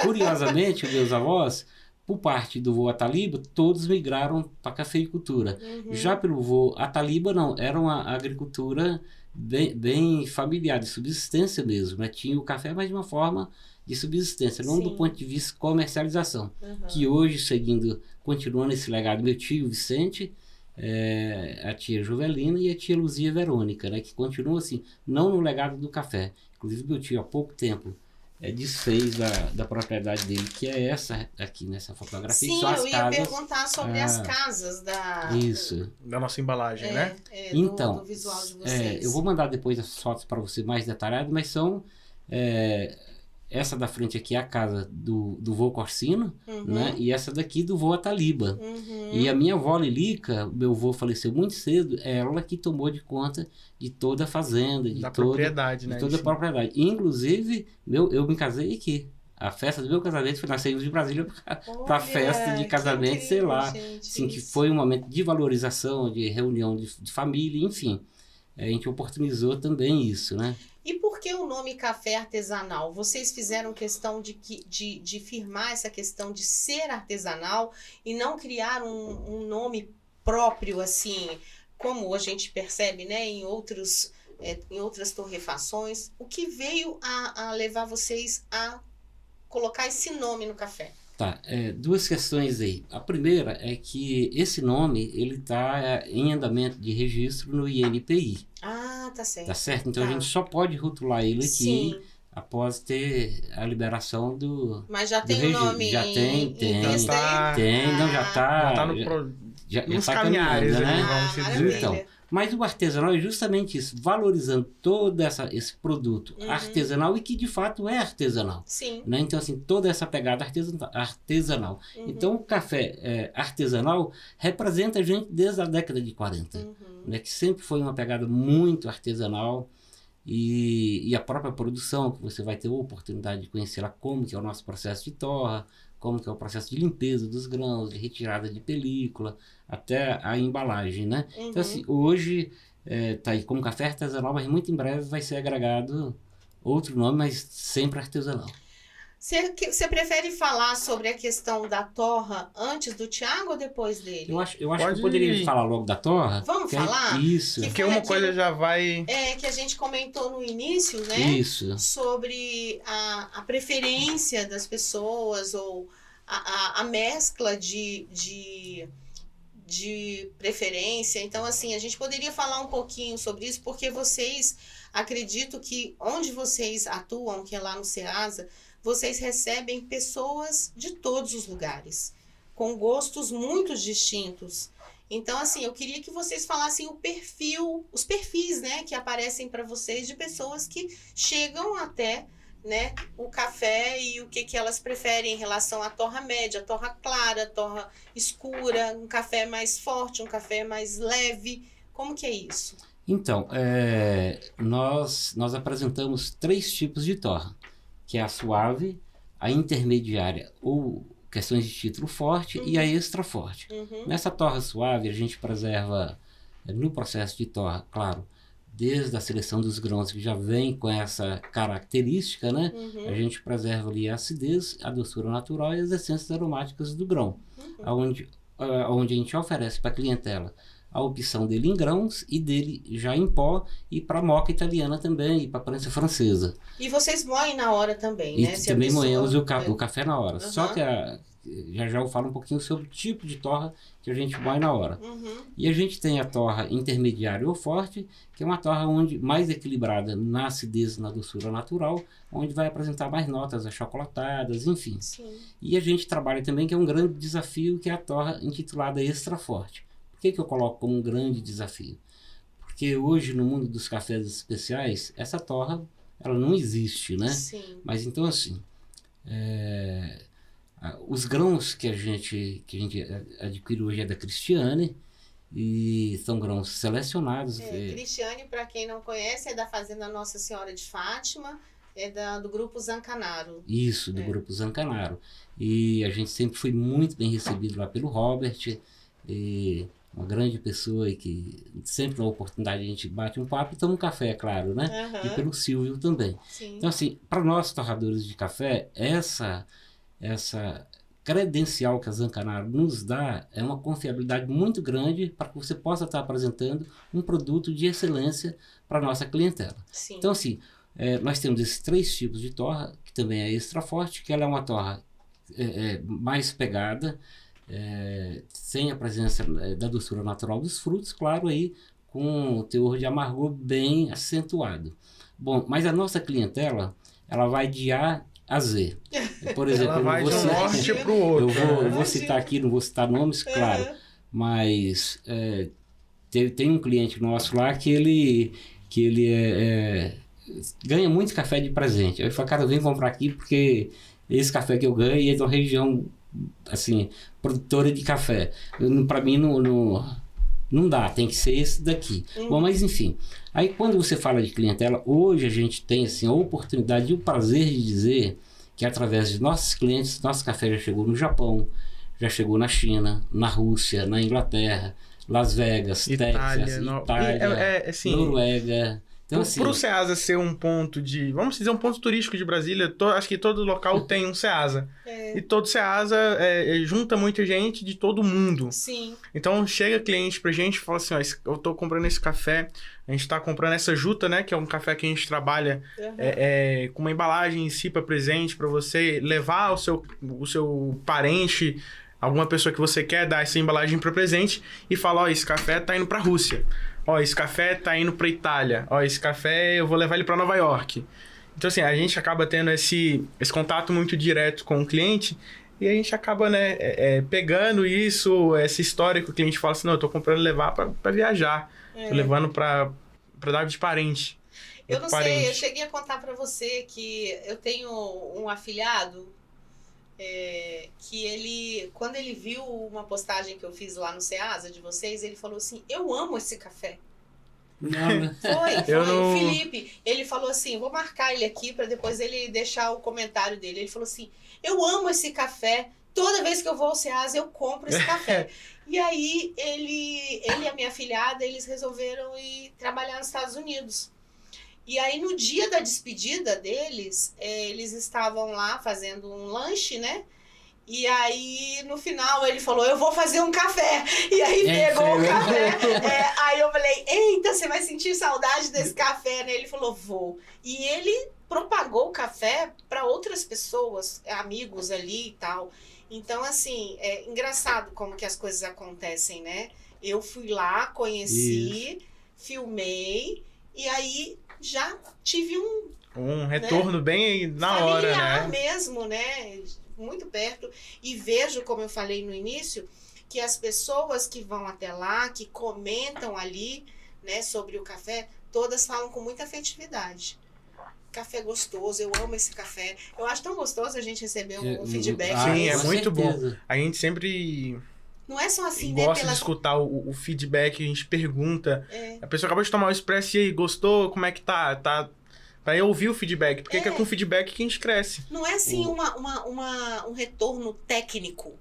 curiosamente, meus avós, por parte do vô Ataliba, todos migraram para a cafeicultura. Já pelo vô Ataliba, não, era uma agricultura bem familiar, de subsistência mesmo, né? Tinha o café, mas de uma forma de subsistência, não do ponto de vista de comercialização. Que hoje, continuando esse legado, meu tio Vicente, a tia Jovelina e a tia Luzia Verônica, né? Que continuam assim, não no legado do café. Inclusive, meu tio, há pouco tempo, desfez da propriedade dele, que é essa aqui nessa fotografia. Sim, que são as eu ia casas, perguntar sobre as casas da nossa embalagem, né? Então, do visual de vocês. eu vou mandar depois as fotos para você mais detalhadas, mas são essa da frente aqui é a casa do vô Corsino, né? E essa daqui do vô Ataliba. E a minha avó Lilica, meu avô faleceu muito cedo, é ela que tomou de conta de toda a fazenda, de propriedade, né? De toda a propriedade. Inclusive, eu me casei aqui. A festa do meu casamento foi, nós saímos de Brasília para a festa de casamento, incrível, sei lá. Gente, assim, que foi um momento de valorização, de reunião de família, enfim. A gente oportunizou também isso, né? E por que o nome café artesanal? Vocês fizeram questão de firmar essa questão de ser artesanal e não criar um nome próprio, assim, como a gente percebe, né, em outras torrefações. O que veio a levar vocês a colocar esse nome no café? Tá, duas questões aí. A primeira é que esse nome, ele está em andamento de registro no INPI. Ah, tá certo. Tá certo? Então a gente só pode rotular ele aqui após ter a liberação do... Mas já tem o nome? Já tem. Já tá, Já tá nos tá caminhares, né? Vamos dizer. Então, mas o artesanal é justamente isso, valorizando todo esse produto artesanal e que de fato é artesanal. Sim. Né? Então, assim, toda essa pegada artesanal. Então, o café artesanal representa a gente desde a década de 40, né? Que sempre foi uma pegada muito artesanal e a própria produção, que você vai ter a oportunidade de conhecer lá como que é o nosso processo de torra, como que é o processo de limpeza dos grãos, de retirada de película, até a embalagem, né? Então, assim, hoje tá aí como café artesanal, mas muito em breve vai ser agregado outro nome, mas sempre artesanal. Você prefere falar sobre a questão da torra antes do Thiago ou depois dele? Eu acho que eu poderia falar logo da torra. Vamos falar? Isso. Porque uma coisa já vai... que a gente comentou no início, né? Isso. Sobre a preferência das pessoas ou a mescla de preferência. Então, assim, a gente poderia falar um pouquinho sobre isso, porque vocês, acredito que onde vocês atuam, que é lá no Ceasa, vocês recebem pessoas de todos os lugares, com gostos muito distintos. Então, assim, eu queria que vocês falassem os perfis, né, que aparecem para vocês de pessoas que chegam até, né, o café e o que elas preferem em relação à torra média, a torra clara, a torra escura, um café mais forte, um café mais leve. Como que é isso? Então, nós apresentamos 3 tipos de torra, que é a suave, a intermediária ou questões de título forte e a extra forte. Nessa torra suave, a gente preserva, no processo de torra, claro, desde a seleção dos grãos, que já vem com essa característica, né? A gente preserva ali a acidez, a doçura natural e as essências aromáticas do grão, onde a gente oferece para a clientela a opção dele em grãos e dele já em pó, e para moca italiana também, e para prensa francesa. E vocês moem na hora também, né? E também moemos o café na hora. Só que já eu falo um pouquinho sobre o tipo de torra que a gente moe na hora. E a gente tem a torra intermediária ou forte, que é uma torra mais equilibrada na acidez e na doçura natural, onde vai apresentar mais notas achocolatadas, enfim. Sim. E a gente trabalha também, que é um grande desafio, que é a torra intitulada extra forte. Por que eu coloco como um grande desafio? Porque hoje, no mundo dos cafés especiais, essa torra ela não existe, né? Sim. Mas então assim, os grãos que a gente adquire hoje é da Cristiane, e são grãos selecionados. Cristiane, para quem não conhece, é da Fazenda Nossa Senhora de Fátima, do Grupo Zancanaro. Isso, do Grupo Zancanaro. E a gente sempre foi muito bem recebido lá pelo Robert, e uma grande pessoa e que sempre na oportunidade a gente bate um papo e toma um café, é claro, né? Uhum. E pelo Silvio também. Sim. Então assim, para nós torradores de café, essa credencial que a Zancanaro nos dá é uma confiabilidade muito grande para que você possa estar apresentando um produto de excelência para a nossa clientela. Sim. Então assim, nós temos esses 3 tipos de torra, que também é extra forte, que ela é uma torra mais pegada, sem a presença da doçura natural dos frutos, claro, aí com o teor de amargor bem acentuado. Bom, mas a nossa clientela, ela vai de A a Z. Por exemplo, Ela vai de um norte para o outro. Eu vou citar aqui, não vou citar nomes, claro, mas tem um cliente nosso lá que ele ganha muito café de presente. Eu falo, cara, eu venho comprar aqui porque esse café que eu ganho é de uma região assim, produtora de café. Para mim não dá, tem que ser esse daqui. Bom, mas enfim, aí quando você fala de clientela, hoje a gente tem assim, a oportunidade e o prazer de dizer que através de nossos clientes, nosso café já chegou no Japão, já chegou na China, na Rússia, na Inglaterra, Las Vegas, Texas, Itália, assim, Noruega. Então, assim, pro Ceasa ser um ponto de... Vamos dizer, um ponto turístico de Brasília, acho que todo local tem um Ceasa. E todo Ceasa junta muita gente de todo mundo. Sim. Então, chega cliente pra gente e fala assim, ó, eu tô comprando esse café, a gente tá comprando essa juta, né, que é um café que a gente trabalha com uma embalagem em si pra presente, pra você levar o seu parente, alguma pessoa que você quer dar essa embalagem para presente e fala, ó, esse café tá indo pra Rússia. Ó, esse café tá indo pra Itália. Ó, esse café eu vou levar ele pra Nova York. Então, assim, a gente acaba tendo esse contato muito direto com o cliente e a gente acaba, né, pegando isso, essa história que o cliente fala assim, não, eu tô comprando levar pra viajar. Tô levando pra dar de parente. Eu não sei, eu cheguei a contar pra você que eu tenho um afilhado que ele, quando ele viu uma postagem que eu fiz lá no Ceasa de vocês, ele falou assim, eu amo esse café. Não. Foi o Felipe. Ele falou assim, vou marcar ele aqui para depois ele deixar o comentário dele. Ele falou assim, eu amo esse café, toda vez que eu vou ao Ceasa eu compro esse café. E aí ele e a minha afilhada, eles resolveram ir trabalhar nos Estados Unidos. E aí, no dia da despedida deles, eles estavam lá fazendo um lanche, né? E aí, no final, ele falou, eu vou fazer um café. E aí, pegou o café. Aí eu falei, eita, você vai sentir saudade desse café, né? Ele falou, vou. E ele propagou o café para outras pessoas, amigos ali e tal. Então, assim, é engraçado como que as coisas acontecem, né? Eu fui lá, conheci, filmei, e aí... já tive um retorno, né, bem na hora, né? Mesmo, né? Muito perto. E vejo, como eu falei no início, que as pessoas que vão até lá, que comentam ali, né, sobre o café, todas falam com muita afetividade. Café gostoso, eu amo esse café. Eu acho tão gostoso a gente receber um feedback. Sim, é muito certeza. bom. A gente sempre... Não é só assim, gosta de escutar o feedback, a gente pergunta. A pessoa acaba de tomar o expresso e aí, gostou? Como é que tá? Pra eu ouvir o feedback, porque é com o feedback que a gente cresce. Não é assim um retorno técnico.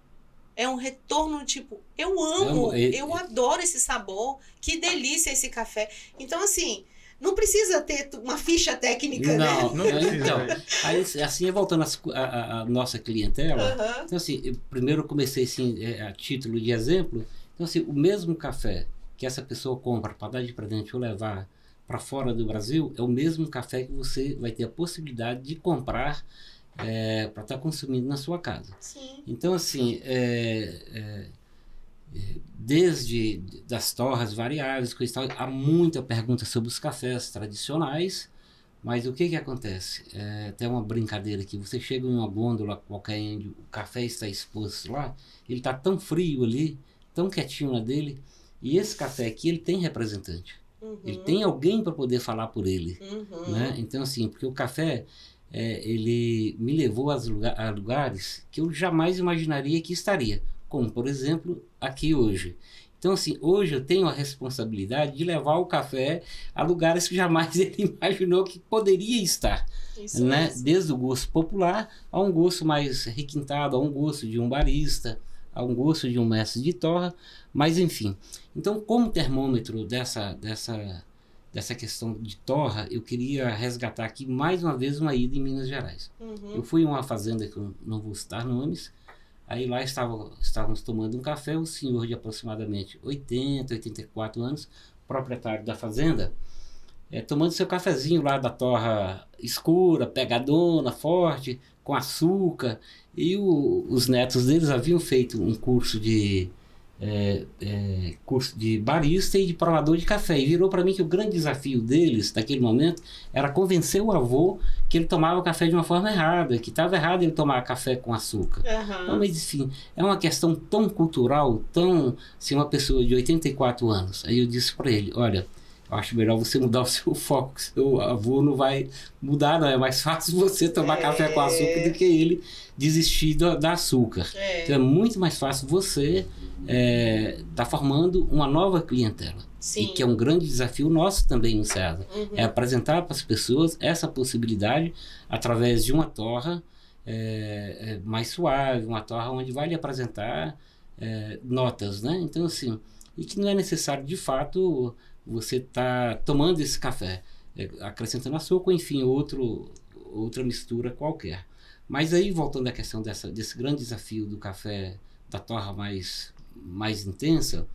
É um retorno tipo, eu amo, eu adoro esse sabor, que delícia esse café. Então, assim, não precisa ter uma ficha técnica, né? Não precisa. Então, aí, assim, voltando à nossa clientela, então, assim, eu primeiro comecei, assim, a título de exemplo, então, assim, o mesmo café que essa pessoa compra para dar de presente ou levar para fora do Brasil, é o mesmo café que você vai ter a possibilidade de comprar para estar consumindo na sua casa. Sim. Então, assim, desde das torras variáveis, coisa e tal, há muita pergunta sobre os cafés tradicionais, mas o que acontece? Tem uma brincadeira aqui, você chega em uma gôndola qualquer onde o café está exposto lá, ele está tão frio ali, tão quietinho na dele, e esse café aqui, ele tem representante. Ele tem alguém para poder falar por ele. Né? Então, assim, porque o café, ele me levou a lugares que eu jamais imaginaria que estaria. Como, por exemplo, aqui hoje. Então, assim, hoje eu tenho a responsabilidade de levar o café a lugares que jamais ele imaginou que poderia estar. Isso né? mesmo. Desde o gosto popular a um gosto mais requintado, a um gosto de um barista, a um gosto de um mestre de torra, mas enfim. Então, como termômetro dessa questão de torra, eu queria resgatar aqui mais uma vez uma ida em Minas Gerais. Eu fui em uma fazenda que eu não vou citar nomes. Aí lá estávamos tomando um café, um senhor de aproximadamente 80, 84 anos, proprietário da fazenda, tomando seu cafezinho lá da torra escura, pegadona, forte, com açúcar. E os netos deles haviam feito um curso de barista e de provador de café. E virou para mim que o grande desafio deles, naquele momento, era convencer o avô que ele tomava café de uma forma errada, que estava errado ele tomar café com açúcar. Então, mas enfim, é uma questão tão cultural, tão... assim, uma pessoa de 84 anos. Aí eu disse para ele, olha, eu acho melhor você mudar o seu foco, seu avô não vai mudar, não. É mais fácil você tomar café com açúcar do que ele desistir da açúcar. Então é muito mais fácil você tá formando uma nova clientela. Sim. E que é um grande desafio nosso também no Ceasa. É apresentar para as pessoas essa possibilidade através de uma torra mais suave, uma torra onde vai lhe apresentar notas, né? Então, assim, e que não é necessário, de fato, você tá tomando esse café, acrescentando açúcar, ou enfim, outra mistura qualquer. Mas aí, voltando à questão desse grande desafio do café, da torra mais intensa,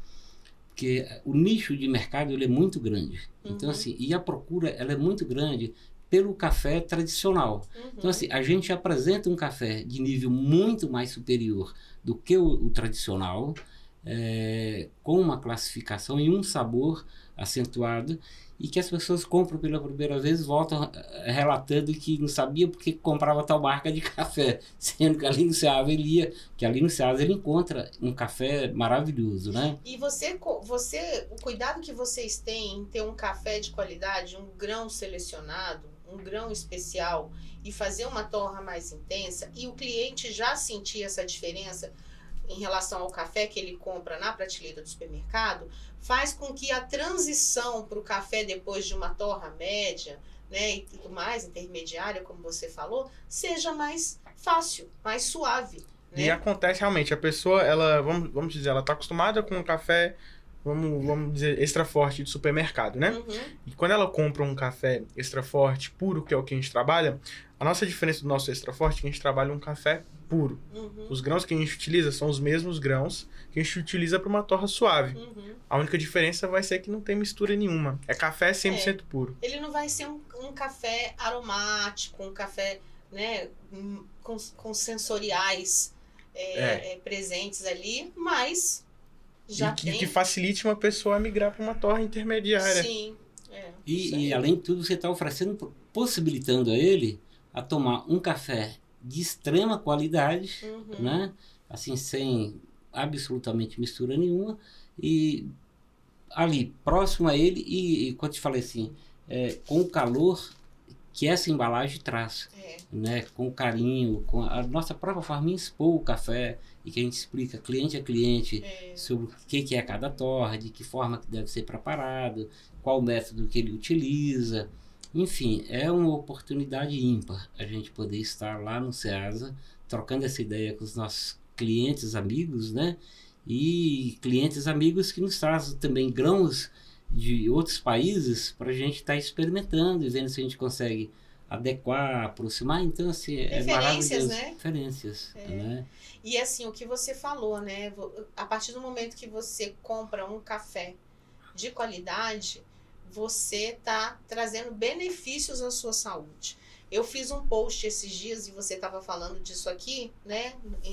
porque o nicho de mercado ele é muito grande. Então, assim, e a procura ela é muito grande pelo café tradicional. Então, assim, a gente apresenta um café de nível muito mais superior do que o tradicional, com uma classificação e um sabor acentuado, e que as pessoas compram pela primeira vez, voltam relatando que não sabia porque comprava tal marca de café, sendo que ali no Ceasa ele encontra um café maravilhoso, né? E o cuidado que vocês têm em ter um café de qualidade, um grão selecionado, um grão especial, e fazer uma torra mais intensa, e o cliente já sentir essa diferença em relação ao café que ele compra na prateleira do supermercado, faz com que a transição para o café depois de uma torra média, né, e tudo mais, intermediária, como você falou, seja mais fácil, mais suave. Né? E acontece realmente, a pessoa, ela, vamos dizer, ela está acostumada com um café, vamos dizer, extra forte de supermercado, né? E quando ela compra um café extra forte, puro, que é o que a gente trabalha, a nossa diferença do nosso extra forte é que a gente trabalha um café puro. Os grãos que a gente utiliza são os mesmos grãos que a gente utiliza para uma torra suave. A única diferença vai ser que não tem mistura nenhuma. É café 100% puro. Ele não vai ser um café aromático, um café, né, com sensoriais presentes ali, mas já que facilite uma pessoa a migrar para uma torra intermediária. Sim. E além de tudo, você está oferecendo, possibilitando a ele a tomar um café de extrema qualidade, né? Assim, sem absolutamente mistura nenhuma, e ali, próximo a ele, e quando eu te falei assim, com o calor que essa embalagem traz, né? Com carinho, com a nossa própria forma de expor o café, e que a gente explica cliente a cliente sobre o que é cada torra, de que forma que deve ser preparado, qual o método que ele utiliza. Enfim, é uma oportunidade ímpar a gente poder estar lá no Ceasa, trocando essa ideia com os nossos clientes amigos, né? E clientes amigos que nos trazem também grãos de outros países para a gente estar experimentando e vendo se a gente consegue adequar, aproximar. Então, assim, é maravilhoso. Né? Referências, né? E assim, o que você falou, né? A partir do momento que você compra um café de qualidade, você está trazendo benefícios à sua saúde. Eu fiz um post esses dias e você estava falando disso aqui, né?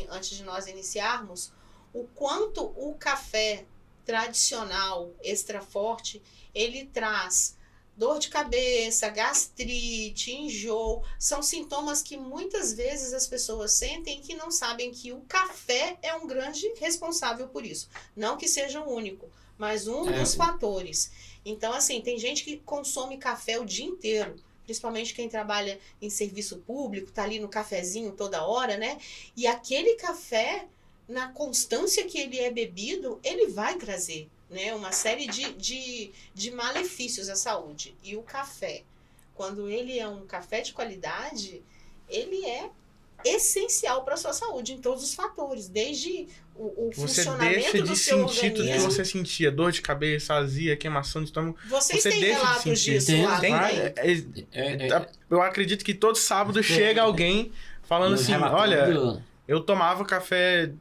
Antes de nós iniciarmos, o quanto o café tradicional, extra forte, ele traz dor de cabeça, gastrite, enjoo, são sintomas que muitas vezes as pessoas sentem que não sabem que o café é um grande responsável por isso. Não que seja o único, mas um dos fatores. Então, assim, tem gente que consome café o dia inteiro, principalmente quem trabalha em serviço público, tá ali no cafezinho toda hora, né? E aquele café, na constância que ele é bebido, ele vai trazer, né, uma série de malefícios à saúde. E o café, quando ele é um café de qualidade, ele é essencial para a sua saúde em todos os fatores, desde o Você funcionamento deixa do de seu sentir tudo que organismo. você sentia, dor de cabeça, azia, queimação de estômago. Vocês Você têm deixa de relatos sentir. disso lá Tem, também? eu acredito que todo sábado chega alguém falando No assim, relatório- olha, eu tomava café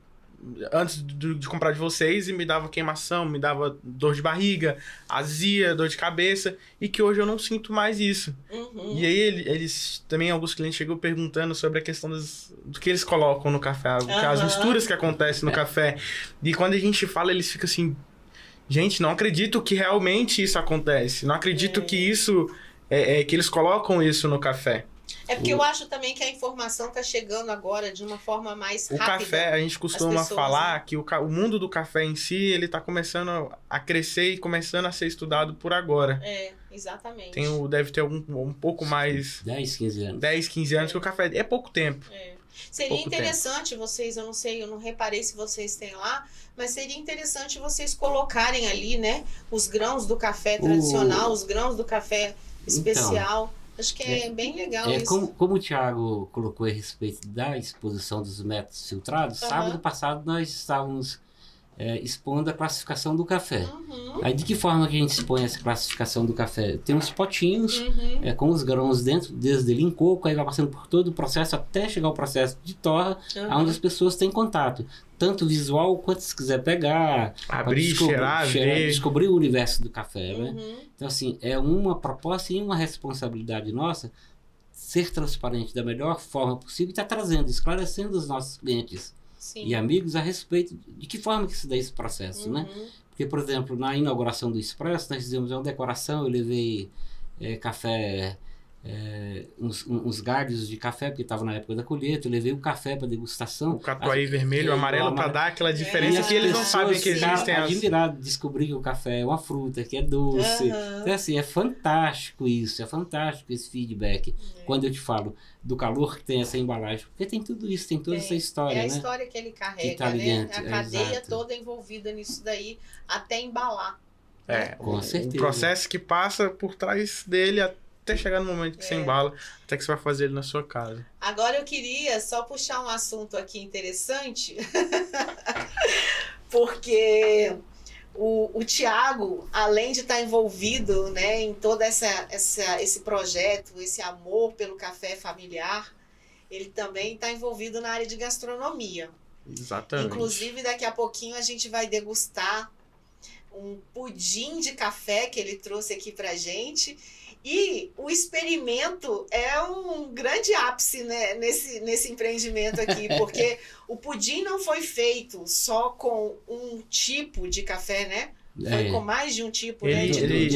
antes de comprar de vocês e me dava queimação, me dava dor de barriga, azia, dor de cabeça, e que hoje eu não sinto mais isso. Uhum. E aí eles também, alguns clientes chegam perguntando sobre a questão do que eles colocam no café, as misturas que acontecem no café. E quando a gente fala, eles ficam assim, gente, não acredito que realmente isso acontece, não acredito que isso, que eles colocam isso no café. É porque eu acho também que a informação está chegando agora de uma forma mais O rápida. café, a gente costuma pessoas, falar né? que o mundo do café em si, ele tá começando a crescer e começando a ser estudado por agora. Exatamente. Deve ter um pouco mais, 10, 15 anos. 10, 15 anos, que o café é pouco tempo. Seria pouco interessante vocês, eu não sei, eu não reparei se vocês têm lá, mas seria interessante vocês colocarem ali, né, os grãos do café tradicional, os grãos do café especial. Acho que é bem legal isso. Como o Thiago colocou a respeito da exposição dos métodos filtrados, sábado passado nós estávamos expondo a classificação do café. Aí de que forma que a gente expõe essa classificação do café? Tem uns potinhos com os grãos dentro, desde ele em coco, aí vai passando por todo o processo até chegar ao processo de torra, onde as pessoas têm contato. Tanto visual quanto se quiser pegar, Abrir, cheirar, ver. descobrir o universo do café, né? Então, assim, é uma proposta e uma responsabilidade nossa ser transparente da melhor forma possível e estar trazendo, esclarecendo os nossos clientes e amigos a respeito de que forma que se dá esse processo, né? Porque, por exemplo, na inauguração do Expresso, nós fizemos uma decoração, eu levei café... uns galhos de café, porque estava na época da colheita, eu levei o café para degustação. O catuai vermelho, o amarelo, para dar aquela diferença que eles não sabem que existem. Admirado descobrir que o café é uma fruta, que é doce. Então, assim, é fantástico isso, é fantástico esse feedback. Quando eu te falo do calor que tem essa embalagem, porque tem tudo isso, tem toda essa história, É a né? história que ele carrega, Que tá ali né? dentro, A cadeia exato. toda envolvida nisso daí, até embalar. Com certeza. O processo que passa por trás dele até chegar no momento que você embala, até que você vai fazer ele na sua casa. Agora eu queria só puxar um assunto aqui interessante, porque o Thiago, além de estar envolvido, né, em todo esse projeto, esse amor pelo café familiar, ele também está envolvido na área de gastronomia. Exatamente. Inclusive, daqui a pouquinho a gente vai degustar um pudim de café que ele trouxe aqui pra gente. E o experimento é um grande ápice, né, nesse empreendimento aqui, porque o pudim não foi feito só com um tipo de café, né? Foi com mais de um tipo, né?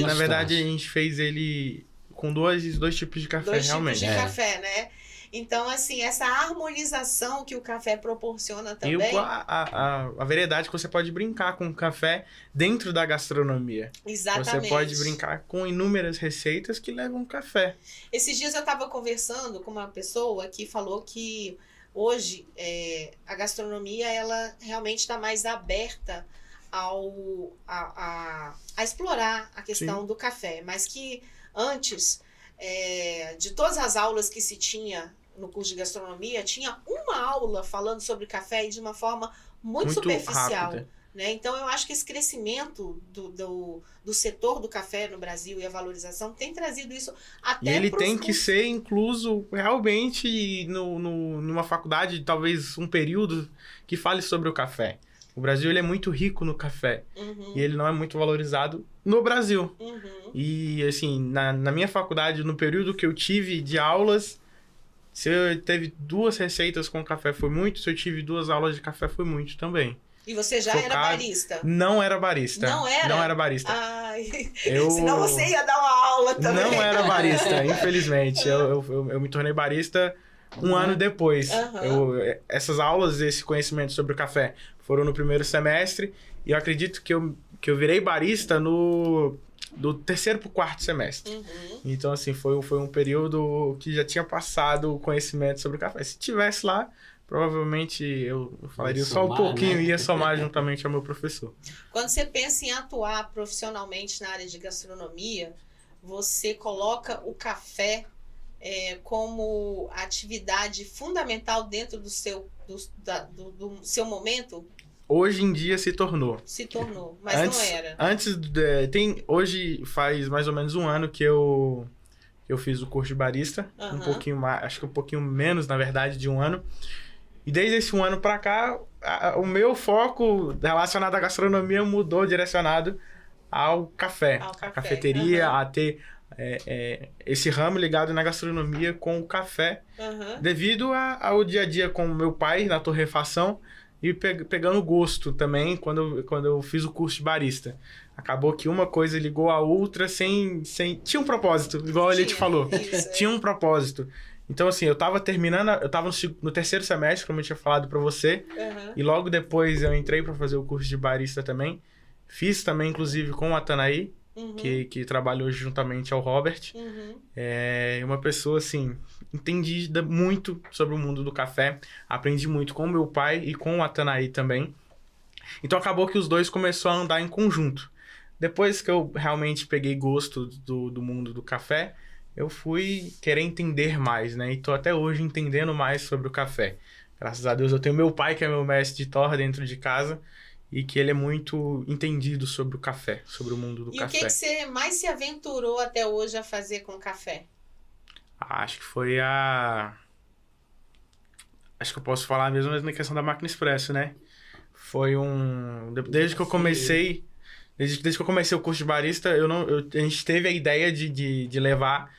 Na verdade, a gente fez ele com dois tipos de café, realmente. Dois tipos de café, né? Então, assim, essa harmonização que o café proporciona também... E a variedade que você pode brincar com o café dentro da gastronomia. Exatamente. Você pode brincar com inúmeras receitas que levam café. Esses dias eu estava conversando com uma pessoa que falou que hoje a gastronomia ela realmente está mais aberta a explorar a questão do café, mas que antes... de todas as aulas que se tinha no curso de gastronomia, tinha uma aula falando sobre café e de uma forma muito superficial. Rápida. Né? Então, eu acho que esse crescimento do setor do café no Brasil e a valorização tem trazido isso até... E ele tem que ser incluso realmente numa faculdade, talvez um período que fale sobre o café. O Brasil ele é muito rico no café e ele não é muito valorizado no Brasil. E, assim, na minha faculdade, no período que eu tive de aulas, se eu teve 2 receitas com café foi muito, se eu tive 2 aulas de café foi muito também. E você já era barista? Não era barista. Não era? Não era barista. Ai, senão você ia dar uma aula também. Não era barista, infelizmente. Eu me tornei barista um ano depois. Aham. Essas aulas, esse conhecimento sobre o café foram no primeiro semestre e eu acredito que eu virei barista do terceiro pro quarto semestre. Uhum. Então, assim, foi um período que já tinha passado o conhecimento sobre o café. Se tivesse lá, provavelmente eu falaria só um somar, pouquinho né? e ia somar juntamente ao meu professor. Quando você pensa em atuar profissionalmente na área de gastronomia, você coloca o café como atividade fundamental dentro do seu momento? Hoje em dia se tornou. Se tornou, mas não era. Hoje faz mais ou menos um ano que eu fiz o curso de barista, um Aham. pouquinho mais, acho que um pouquinho menos, na verdade, de um ano. E desde esse um ano pra cá, o meu foco relacionado à gastronomia mudou, direcionado ao café. Ao café, A cafeteria, aham. a ter esse ramo ligado na gastronomia com o café, Aham. devido ao dia a dia com o meu pai na torrefação e pegando gosto também quando eu fiz o curso de barista. Acabou que uma coisa ligou a outra sem... Tinha um propósito, igual ele te falou. Isso, Tinha um propósito. Então, assim, eu tava no terceiro semestre, como eu tinha falado pra você, Aham. e logo depois eu entrei pra fazer o curso de barista também. Fiz também, inclusive, com o Atanaí, Uhum. que trabalhou juntamente ao Robert. Uhum. É uma pessoa, assim, entendida muito sobre o mundo do café. Aprendi muito com o meu pai e com o Atanaí também. Então, acabou que os dois começaram a andar em conjunto. Depois que eu realmente peguei gosto do mundo do café, eu fui querer entender mais, né? E tô até hoje entendendo mais sobre o café. Graças a Deus eu tenho meu pai, que é meu mestre de torra dentro de casa, e que ele é muito entendido sobre o café, sobre o mundo do E café. o que você mais se aventurou até hoje a fazer com café? Acho que foi Acho que eu posso falar mesmo na questão da máquina expresso, né? Foi Desde que eu comecei... Desde que eu comecei o curso de barista, a gente teve a ideia de levar...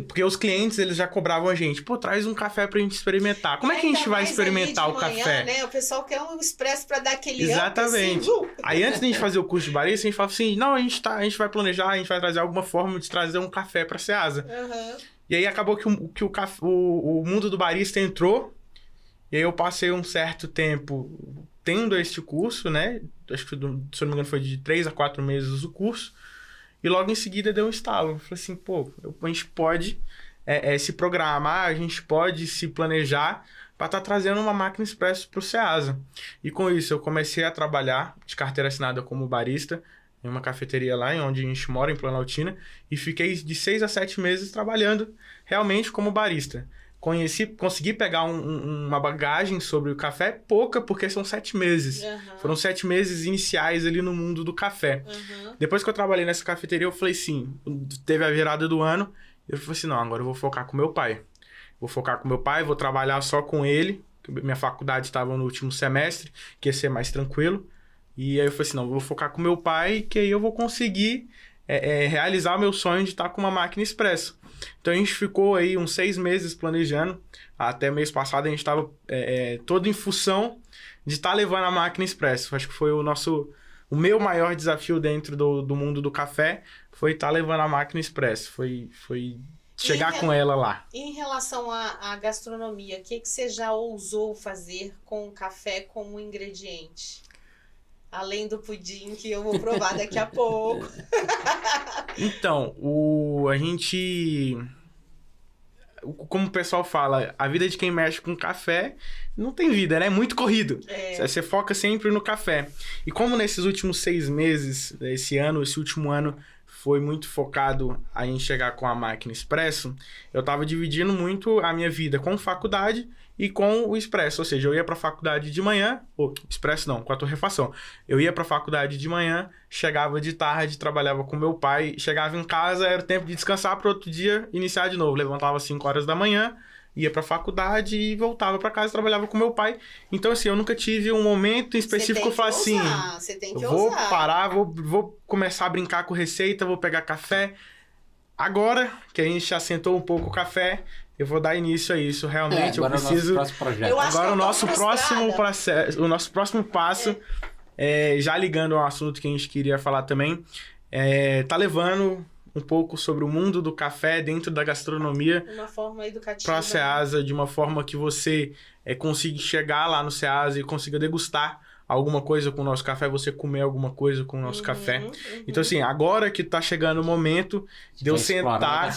Porque os clientes, eles já cobravam a gente. Pô, traz um café pra gente experimentar. Como é que a gente vai experimentar o café? Né? O pessoal quer um expresso pra dar aquele Exatamente. up, assim. Aí antes de a gente fazer o curso de barista, a gente falava assim, não, a gente vai planejar, a gente vai trazer alguma forma de trazer um café pra Ceasa. Uhum. E aí acabou que o mundo do barista entrou, e aí eu passei um certo tempo tendo este curso, né? Acho que, se eu não me engano, foi de 3 a 4 meses o curso. E logo em seguida deu um estalo. Eu falei assim, pô, a gente pode se programar, a gente pode se planejar para estar trazendo uma máquina expresso para o Ceasa. E com isso eu comecei a trabalhar de carteira assinada como barista em uma cafeteria lá, onde a gente mora, em Planaltina, e fiquei de 6 a 7 meses trabalhando realmente como barista. Consegui pegar uma bagagem sobre o café, pouca, porque são 7 meses. Uhum. Foram 7 meses iniciais ali no mundo do café. Uhum. Depois que eu trabalhei nessa cafeteria, eu falei assim, teve a virada do ano, eu falei assim, não, agora eu vou focar com meu pai. Vou focar com meu pai, vou trabalhar só com ele, minha faculdade estava no último semestre, que ia ser mais tranquilo. E aí eu falei assim, não, eu vou focar com meu pai, que aí eu vou conseguir realizar o meu sonho de estar com uma máquina expresso. Então a gente ficou aí uns 6 meses planejando. Até mês passado a gente estava todo em função de estar levando a máquina expresso. Acho que foi o meu maior desafio dentro do mundo do café, foi estar levando a máquina expresso. Foi chegar com ela lá. Em relação à gastronomia, o que você já ousou fazer com o café como ingrediente? Além do pudim, que eu vou provar daqui a pouco. Então, a gente... Como o pessoal fala, a vida de quem mexe com café não tem vida, né? É muito corrido. Você foca sempre no café. E como nesses últimos 6 meses, esse último ano, foi muito focado a gente chegar com a máquina expresso, eu tava dividindo muito a minha vida com faculdade e com o expresso. Ou seja, eu ia pra faculdade de manhã, expresso não, com a torrefação. Eu ia pra faculdade de manhã, chegava de tarde, trabalhava com meu pai, chegava em casa, era tempo de descansar para outro dia iniciar de novo. Levantava às 5 horas da manhã, ia pra faculdade e voltava pra casa e trabalhava com meu pai. Então, assim, eu nunca tive um momento em específico que eu falei assim, eu vou parar, vou começar a brincar com receita, vou pegar café. Agora que a gente já sentou um pouco o café, eu vou dar início a isso. Realmente eu preciso... Agora o nosso próximo passo, já ligando ao assunto que a gente queria falar também, tá levando um pouco sobre o mundo do café dentro da gastronomia De uma forma educativa. para a Ceasa, de uma forma que você consiga chegar lá no Ceasa e consiga degustar alguma coisa com o nosso café, você comer alguma coisa com o nosso café. Então, assim, agora que tá chegando o momento de eu sentar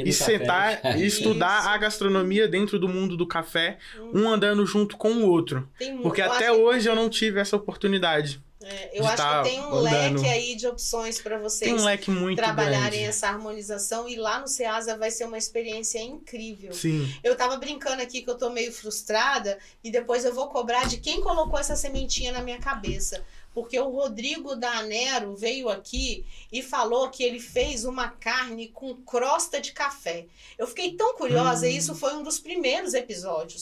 e sentar e estudar a gastronomia dentro do mundo do café, um andando junto com o outro. Porque até hoje eu não tive essa oportunidade. Eu acho que tem um leque aí de opções para vocês tem um leque muito trabalharem grande. essa harmonização, e lá no Ceasa vai ser uma experiência incrível. Sim. Eu tava brincando aqui que eu tô meio frustrada e depois eu vou cobrar de quem colocou essa sementinha na minha cabeça. Porque o Rodrigo da Anero veio aqui e falou que ele fez uma carne com crosta de café. Eu fiquei tão curiosa, e isso foi um dos primeiros episódios.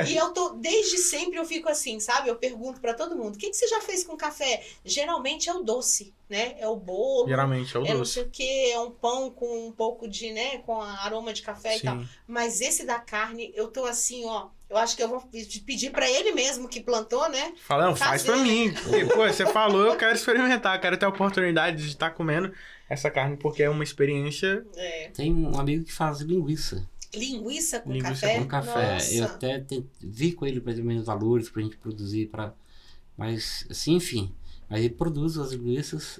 E eu tô, desde sempre eu fico assim, sabe? Eu pergunto pra todo mundo, o que você já fez com café? Geralmente é o doce, né? É o bolo. Geralmente é o doce. Não sei o que, é um pão com um pouco de, né? Com aroma de café. Sim. E tal. Mas esse da carne, eu tô assim, ó. Eu acho que eu vou pedir pra ele mesmo que plantou, né? Fala, não, faz pra mim. Porque, pô, você falou, eu quero experimentar, quero ter a oportunidade de estar comendo essa carne, porque é uma experiência... Tem um amigo que faz linguiça. Linguiça com linguiça café? Com café. Nossa. Eu até vi com ele mais ou menos valores pra gente produzir, mas assim, enfim. Mas ele produz as linguiças.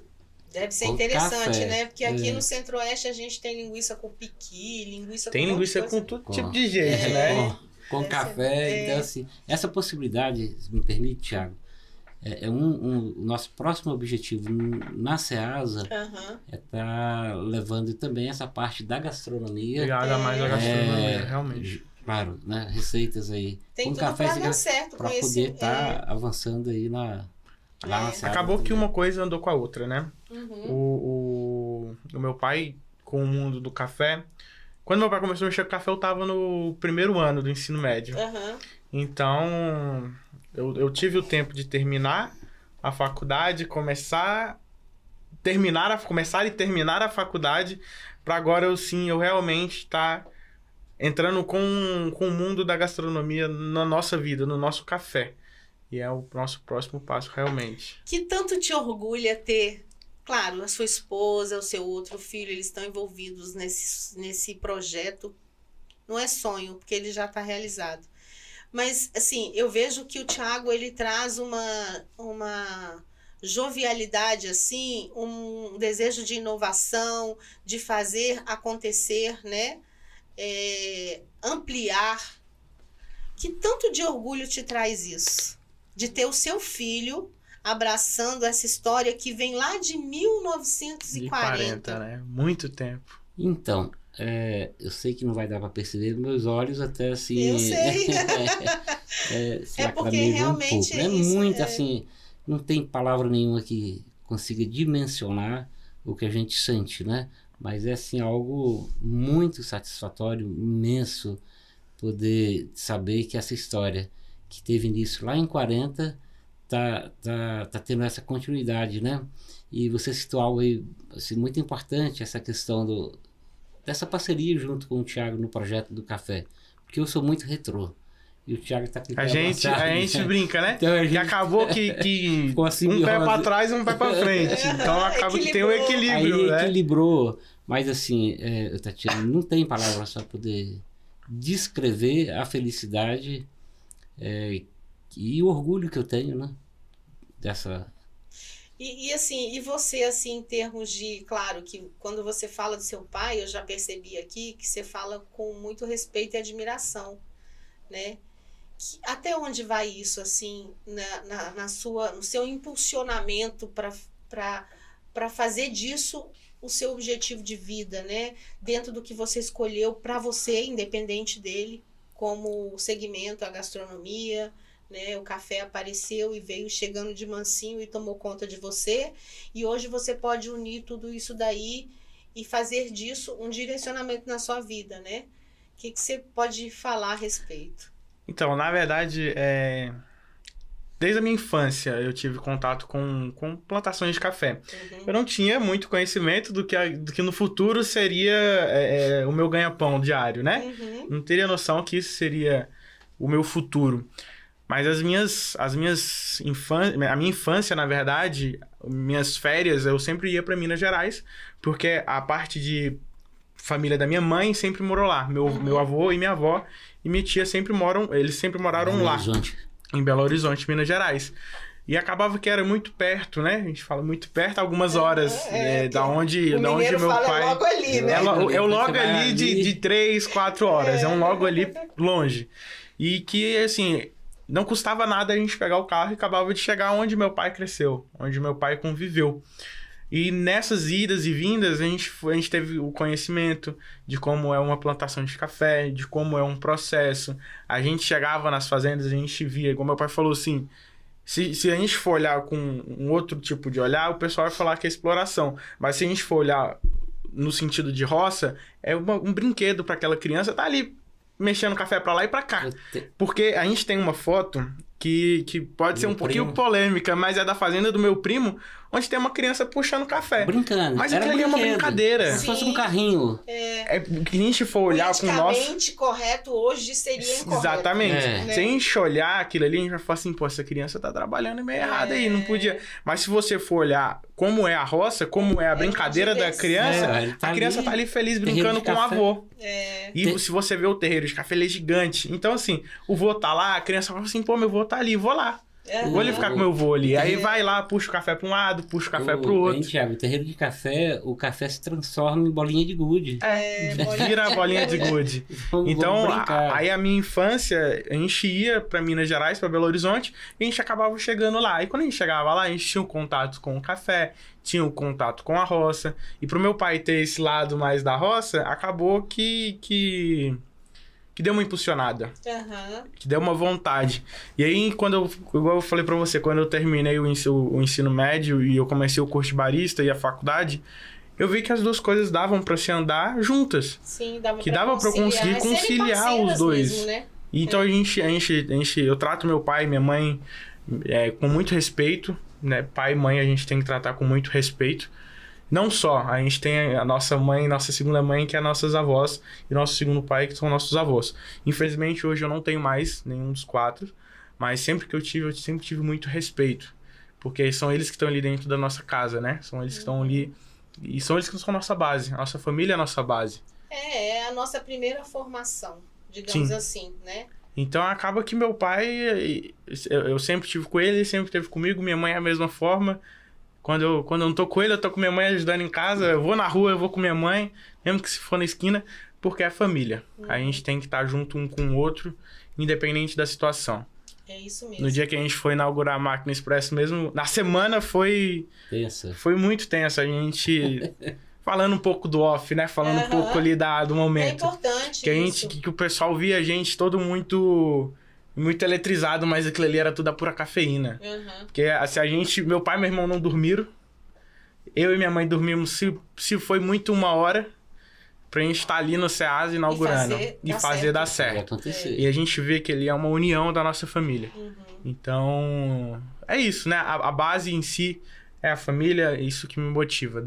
Deve ser interessante, café, né? Porque aqui no Centro-Oeste a gente tem linguiça com piqui, linguiça tem com linguiça com todo tipo de jeito, né? Com café, então assim, essa possibilidade, se me permite, Thiago, o nosso próximo objetivo na Ceasa é estar levando também essa parte da gastronomia. Ligada mais à gastronomia, realmente. Claro, né? Receitas aí. Tem com tudo café pra dar certo para poder estar avançando aí lá na Ceasa. Acabou que uma coisa andou com a outra, né? Uhum. O meu pai, com o mundo do café... Quando meu pai começou a mexer com café, eu tava no primeiro ano do ensino médio. Então, eu tive o tempo de terminar a faculdade, começar e terminar a faculdade, para agora eu realmente estar entrando com o mundo da gastronomia na nossa vida, no nosso café. E é o nosso próximo passo, realmente. Que tanto te orgulha ter... Claro, a sua esposa, o seu outro filho, eles estão envolvidos nesse projeto. Não é sonho, porque ele já está realizado. Mas, assim, eu vejo que o Thiago, ele traz uma jovialidade, assim, um desejo de inovação, de fazer acontecer, né? Ampliar. Que tanto de orgulho te traz isso? De ter o seu filho... abraçando essa história que vem lá de 1940. Né? Muito tempo. Então, eu sei que não vai dar para perceber meus olhos até assim... Eu sei. Porque realmente é muito assim, não tem palavra nenhuma que consiga dimensionar o que a gente sente, né? Mas é assim, algo muito satisfatório, imenso, poder saber que essa história que teve início lá em 40... Tá tendo essa continuidade, né? E você citou algo aí, assim, muito importante, essa questão dessa parceria junto com o Thiago no projeto do café. Porque eu sou muito retrô. E o Thiago tá com a gente brinca, né? Então, e acabou que assim, um pé pra trás e um pé pra frente. Então acaba que tem um equilíbrio, aí, né? Equilibrou. Mas assim, Tatiana, não tem palavras para poder descrever a felicidade e o orgulho que eu tenho, né? Dessa... E assim, e você, assim, em termos de... Claro que quando você fala do seu pai, eu já percebi aqui que você fala com muito respeito e admiração, né? Até onde vai isso, assim, no seu impulsionamento para fazer disso o seu objetivo de vida, né? Dentro do que você escolheu para você, independente dele, como segmento, a gastronomia... Né? O café apareceu e veio chegando de mansinho e tomou conta de você, e hoje você pode unir tudo isso daí e fazer disso um direcionamento na sua vida, né? O que você pode falar a respeito? Então, na verdade, desde a minha infância eu tive contato com plantações de café. Eu não tinha muito conhecimento do que no futuro seria o meu ganha-pão diário, né? Não teria noção que isso seria o meu futuro. Mas a minha infância, na verdade, minhas férias, eu sempre ia para Minas Gerais, porque a parte de família da minha mãe sempre morou lá. Meu avô e minha avó e minha tia eles sempre moraram Belo lá, Horizonte. em Belo Horizonte, Minas Gerais. E acabava que era muito perto, né? A gente fala muito perto, algumas horas da onde meu pai... É logo ali, né? É o logo ali de 3, 4 horas. É um logo ali longe. E que, assim, não custava nada a gente pegar o carro e acabava de chegar onde meu pai cresceu, onde meu pai conviveu. E nessas idas e vindas, a gente teve o conhecimento de como é uma plantação de café, de como é um processo. A gente chegava nas fazendas, a gente via, como meu pai falou assim... Se a gente for olhar com um outro tipo de olhar, o pessoal vai falar que é exploração. Mas se a gente for olhar no sentido de roça, é um brinquedo para aquela criança tá ali mexendo café para lá e para cá. Porque a gente tem uma foto que pode ser um pouquinho polêmica, mas é da fazenda do meu primo, onde tem uma criança puxando café. Brincando. Mas aquilo ali é uma brincadeira. Se fosse um carrinho. Que a gente for olhar com o nosso... Politicamente correto hoje seria incorreto. Exatamente. Né? Se a gente olhar aquilo ali, a gente vai falar assim, pô, essa criança tá trabalhando meio errado aí, não podia... Mas se você for olhar como é a roça, como é a brincadeira da criança, a criança tá ali feliz brincando com o avô. E se você vê o terreiro de café, ele é gigante. Então, assim, o vô tá lá, a criança fala assim, pô, meu vô tá ali, vou lá. Vou ali ficar com meu vô ali. Aí vai lá, puxa o café pra um lado, puxa o café pro outro. Thiago, o terreiro de café, o café se transforma em bolinha de gude. Vira a bolinha de gude. Então, aí a minha infância, a gente ia pra Minas Gerais, pra Belo Horizonte, e a gente acabava chegando lá. E quando a gente chegava lá, a gente tinha um contato com o café, tinha um contato com a roça. E pro meu pai ter esse lado mais da roça, acabou que deu uma impulsionada. Que deu uma vontade. E aí, igual eu falei pra você, quando eu terminei o ensino médio e eu comecei o curso de barista e a faculdade, eu vi que as duas coisas davam pra se andar juntas. Sim, dava que dava pra conseguir conciliar os dois. Mesmo, né? Então eu trato meu pai e minha mãe com muito respeito, né? Pai e mãe a gente tem que tratar com muito respeito. Não só, a gente tem a nossa mãe, nossa segunda mãe, que é nossas avós, e nosso segundo pai, que são nossos avós. Infelizmente, hoje eu não tenho mais nenhum dos 4, mas sempre que eu sempre tive muito respeito, porque são eles que estão ali dentro da nossa casa, né? São eles que estão ali, e são eles que são a nossa base, a nossa família é a nossa base. É a nossa primeira formação, digamos assim, né? Então acaba que meu pai, eu sempre tive com ele sempre teve comigo, minha mãe é a mesma forma. Quando eu não tô com ele, eu tô com minha mãe ajudando em casa. Eu vou na rua, eu vou com minha mãe, mesmo que se for na esquina, porque é família. A gente tem que estar junto um com o outro, independente da situação. É isso mesmo. No dia que a gente foi inaugurar a Máquina Expresso mesmo, na semana foi muito tensa. A gente falando um pouco do off, né? Falando um pouco ali do momento. É importante que o pessoal via a gente todo muito eletrizado, mas aquilo ali era tudo a pura cafeína. Porque assim, meu pai e meu irmão não dormiram. Eu e minha mãe dormimos, se foi muito 1 hora, pra gente estar ali no SEASA inaugurando. E fazer dar certo. E a gente vê que ali é uma união da nossa família. Então, é isso, né? A base em si é a família, é isso que me motiva.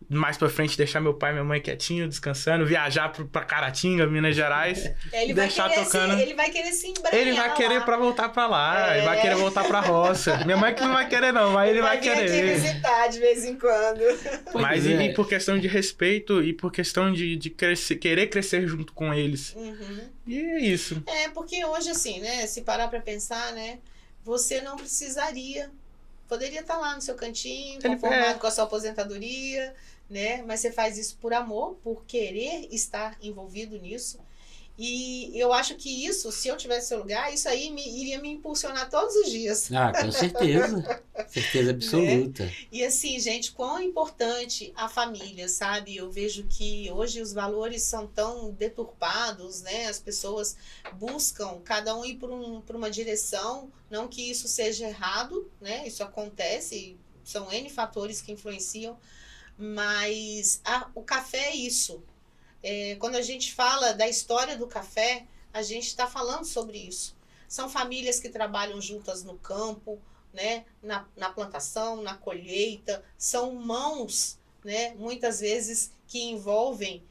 Mais pra frente, deixar meu pai e minha mãe quietinho, descansando, viajar pra Caratinga, Minas Gerais. Ele vai querer se embranhar. Ele vai querer pra voltar pra lá, ele vai querer voltar pra roça. Minha mãe que não vai querer não, mas ele vai querer. Vai vir aqui visitar de vez em quando. Mas e por questão de respeito e por questão de querer crescer junto com eles. E é isso. Porque hoje assim, né, se parar pra pensar, né, você não poderia estar lá no seu cantinho, conformado com a sua aposentadoria, né? Mas você faz isso por amor, por querer estar envolvido nisso. E eu acho que isso, se eu tivesse seu lugar, isso aí iria me impulsionar todos os dias. Com certeza. Certeza absoluta. Né? E assim, gente, quão importante a família, sabe? Eu vejo que hoje os valores são tão deturpados, né? As pessoas buscam cada um ir por uma direção, não que isso seja errado, né? Isso acontece, são N fatores que influenciam, mas o café é isso. Quando a gente fala da história do café, a gente está falando sobre isso. São famílias que trabalham juntas no campo, né? Na plantação, na colheita. São mãos, né? Muitas vezes que envolvem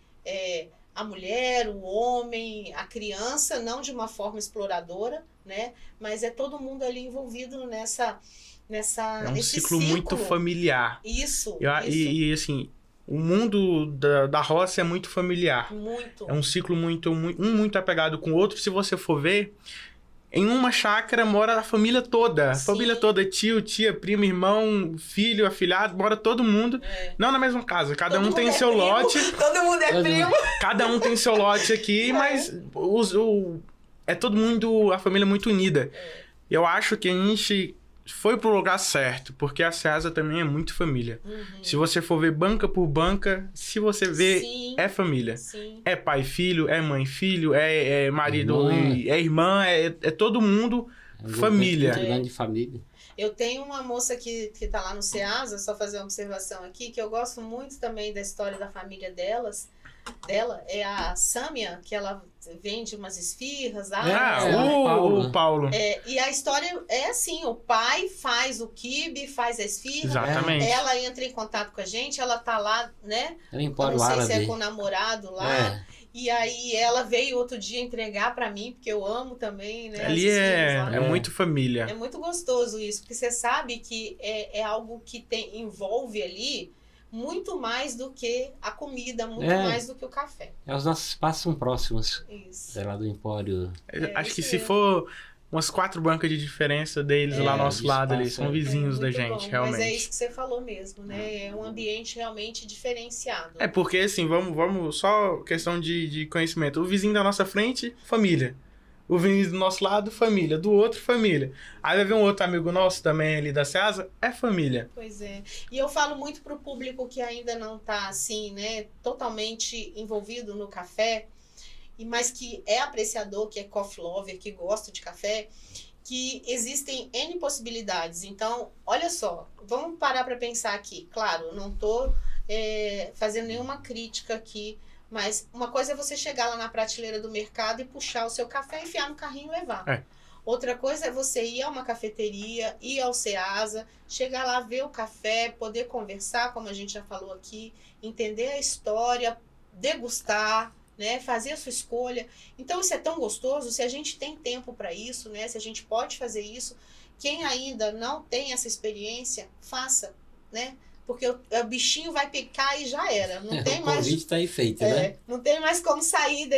a mulher, o homem, a criança, não de uma forma exploradora, né? Mas é todo mundo ali envolvido É um nesse ciclo muito familiar. Isso, E assim, o mundo da roça é muito familiar. muito. É um ciclo muito apegado com o outro. Se você for ver, em uma chácara mora a família toda. A Sim. família toda, tio, tia, primo, irmão, filho, afilhado, mora todo mundo. Não na mesma casa. Cada Todo um mundo tem é seu primo, lote. Todo mundo é primo. Cada um tem seu lote aqui, mas é todo mundo, a família é muito unida. Eu acho que a gente foi pro lugar certo, porque a Ceasa também é muito família. Se você for ver banca por banca, se você ver, Sim. é família. Sim. É pai e filho, é mãe e filho, é marido Irmã. e é irmã, é todo mundo família. Muito grande família. Eu tenho uma moça que tá lá no Ceasa, só fazer uma observação aqui, que eu gosto muito também da história da família dela, é a Sâmia, que ela vende umas esfirras. O Paulo. E a história é assim, o pai faz o quibe, faz a esfirra. Exatamente. Ela entra em contato com a gente, ela tá lá, né? Ela Eu empora não o sei se árabe. é com o namorado lá. E aí ela veio outro dia entregar pra mim, porque eu amo também, né? Ali as esfirras lá. é muito família. É muito gostoso isso, porque você sabe que é algo que envolve ali muito mais do que a comida, muito mais do que o café. Os nossos espaços são próximos. Isso. É lá do Empório. Acho que isso se mesmo. for umas 4 bancas de diferença deles lá ao nosso de lado, espaço, eles são vizinhos da Muito gente, bom, realmente. Mas é isso que você falou mesmo, né? É um ambiente realmente diferenciado. É porque, assim, vamos só questão de conhecimento. O vizinho da nossa frente, família. O vizinho do nosso lado, família. Do outro, família. Aí vai ver um outro amigo nosso também ali da Ceasa, é família. Pois é. E eu falo muito pro público que ainda não tá, assim, né, totalmente envolvido no café, mas que é apreciador, que é coffee lover, que gosta de café, que existem N possibilidades. Então, olha só, vamos parar para pensar aqui. Claro, não tô fazendo nenhuma crítica aqui, mas uma coisa é você chegar lá na prateleira do mercado e puxar o seu café, enfiar no carrinho e levar. Outra coisa é você ir a uma cafeteria, ir ao Ceasa, chegar lá, ver o café, poder conversar, como a gente já falou aqui, entender a história, degustar, né, fazer a sua escolha. Então isso é tão gostoso, se a gente tem tempo para isso, né, se a gente pode fazer isso, quem ainda não tem essa experiência, faça, né? Porque o bichinho vai picar e já era. Não tem o mais. convite está aí feito, né? Não tem mais como sair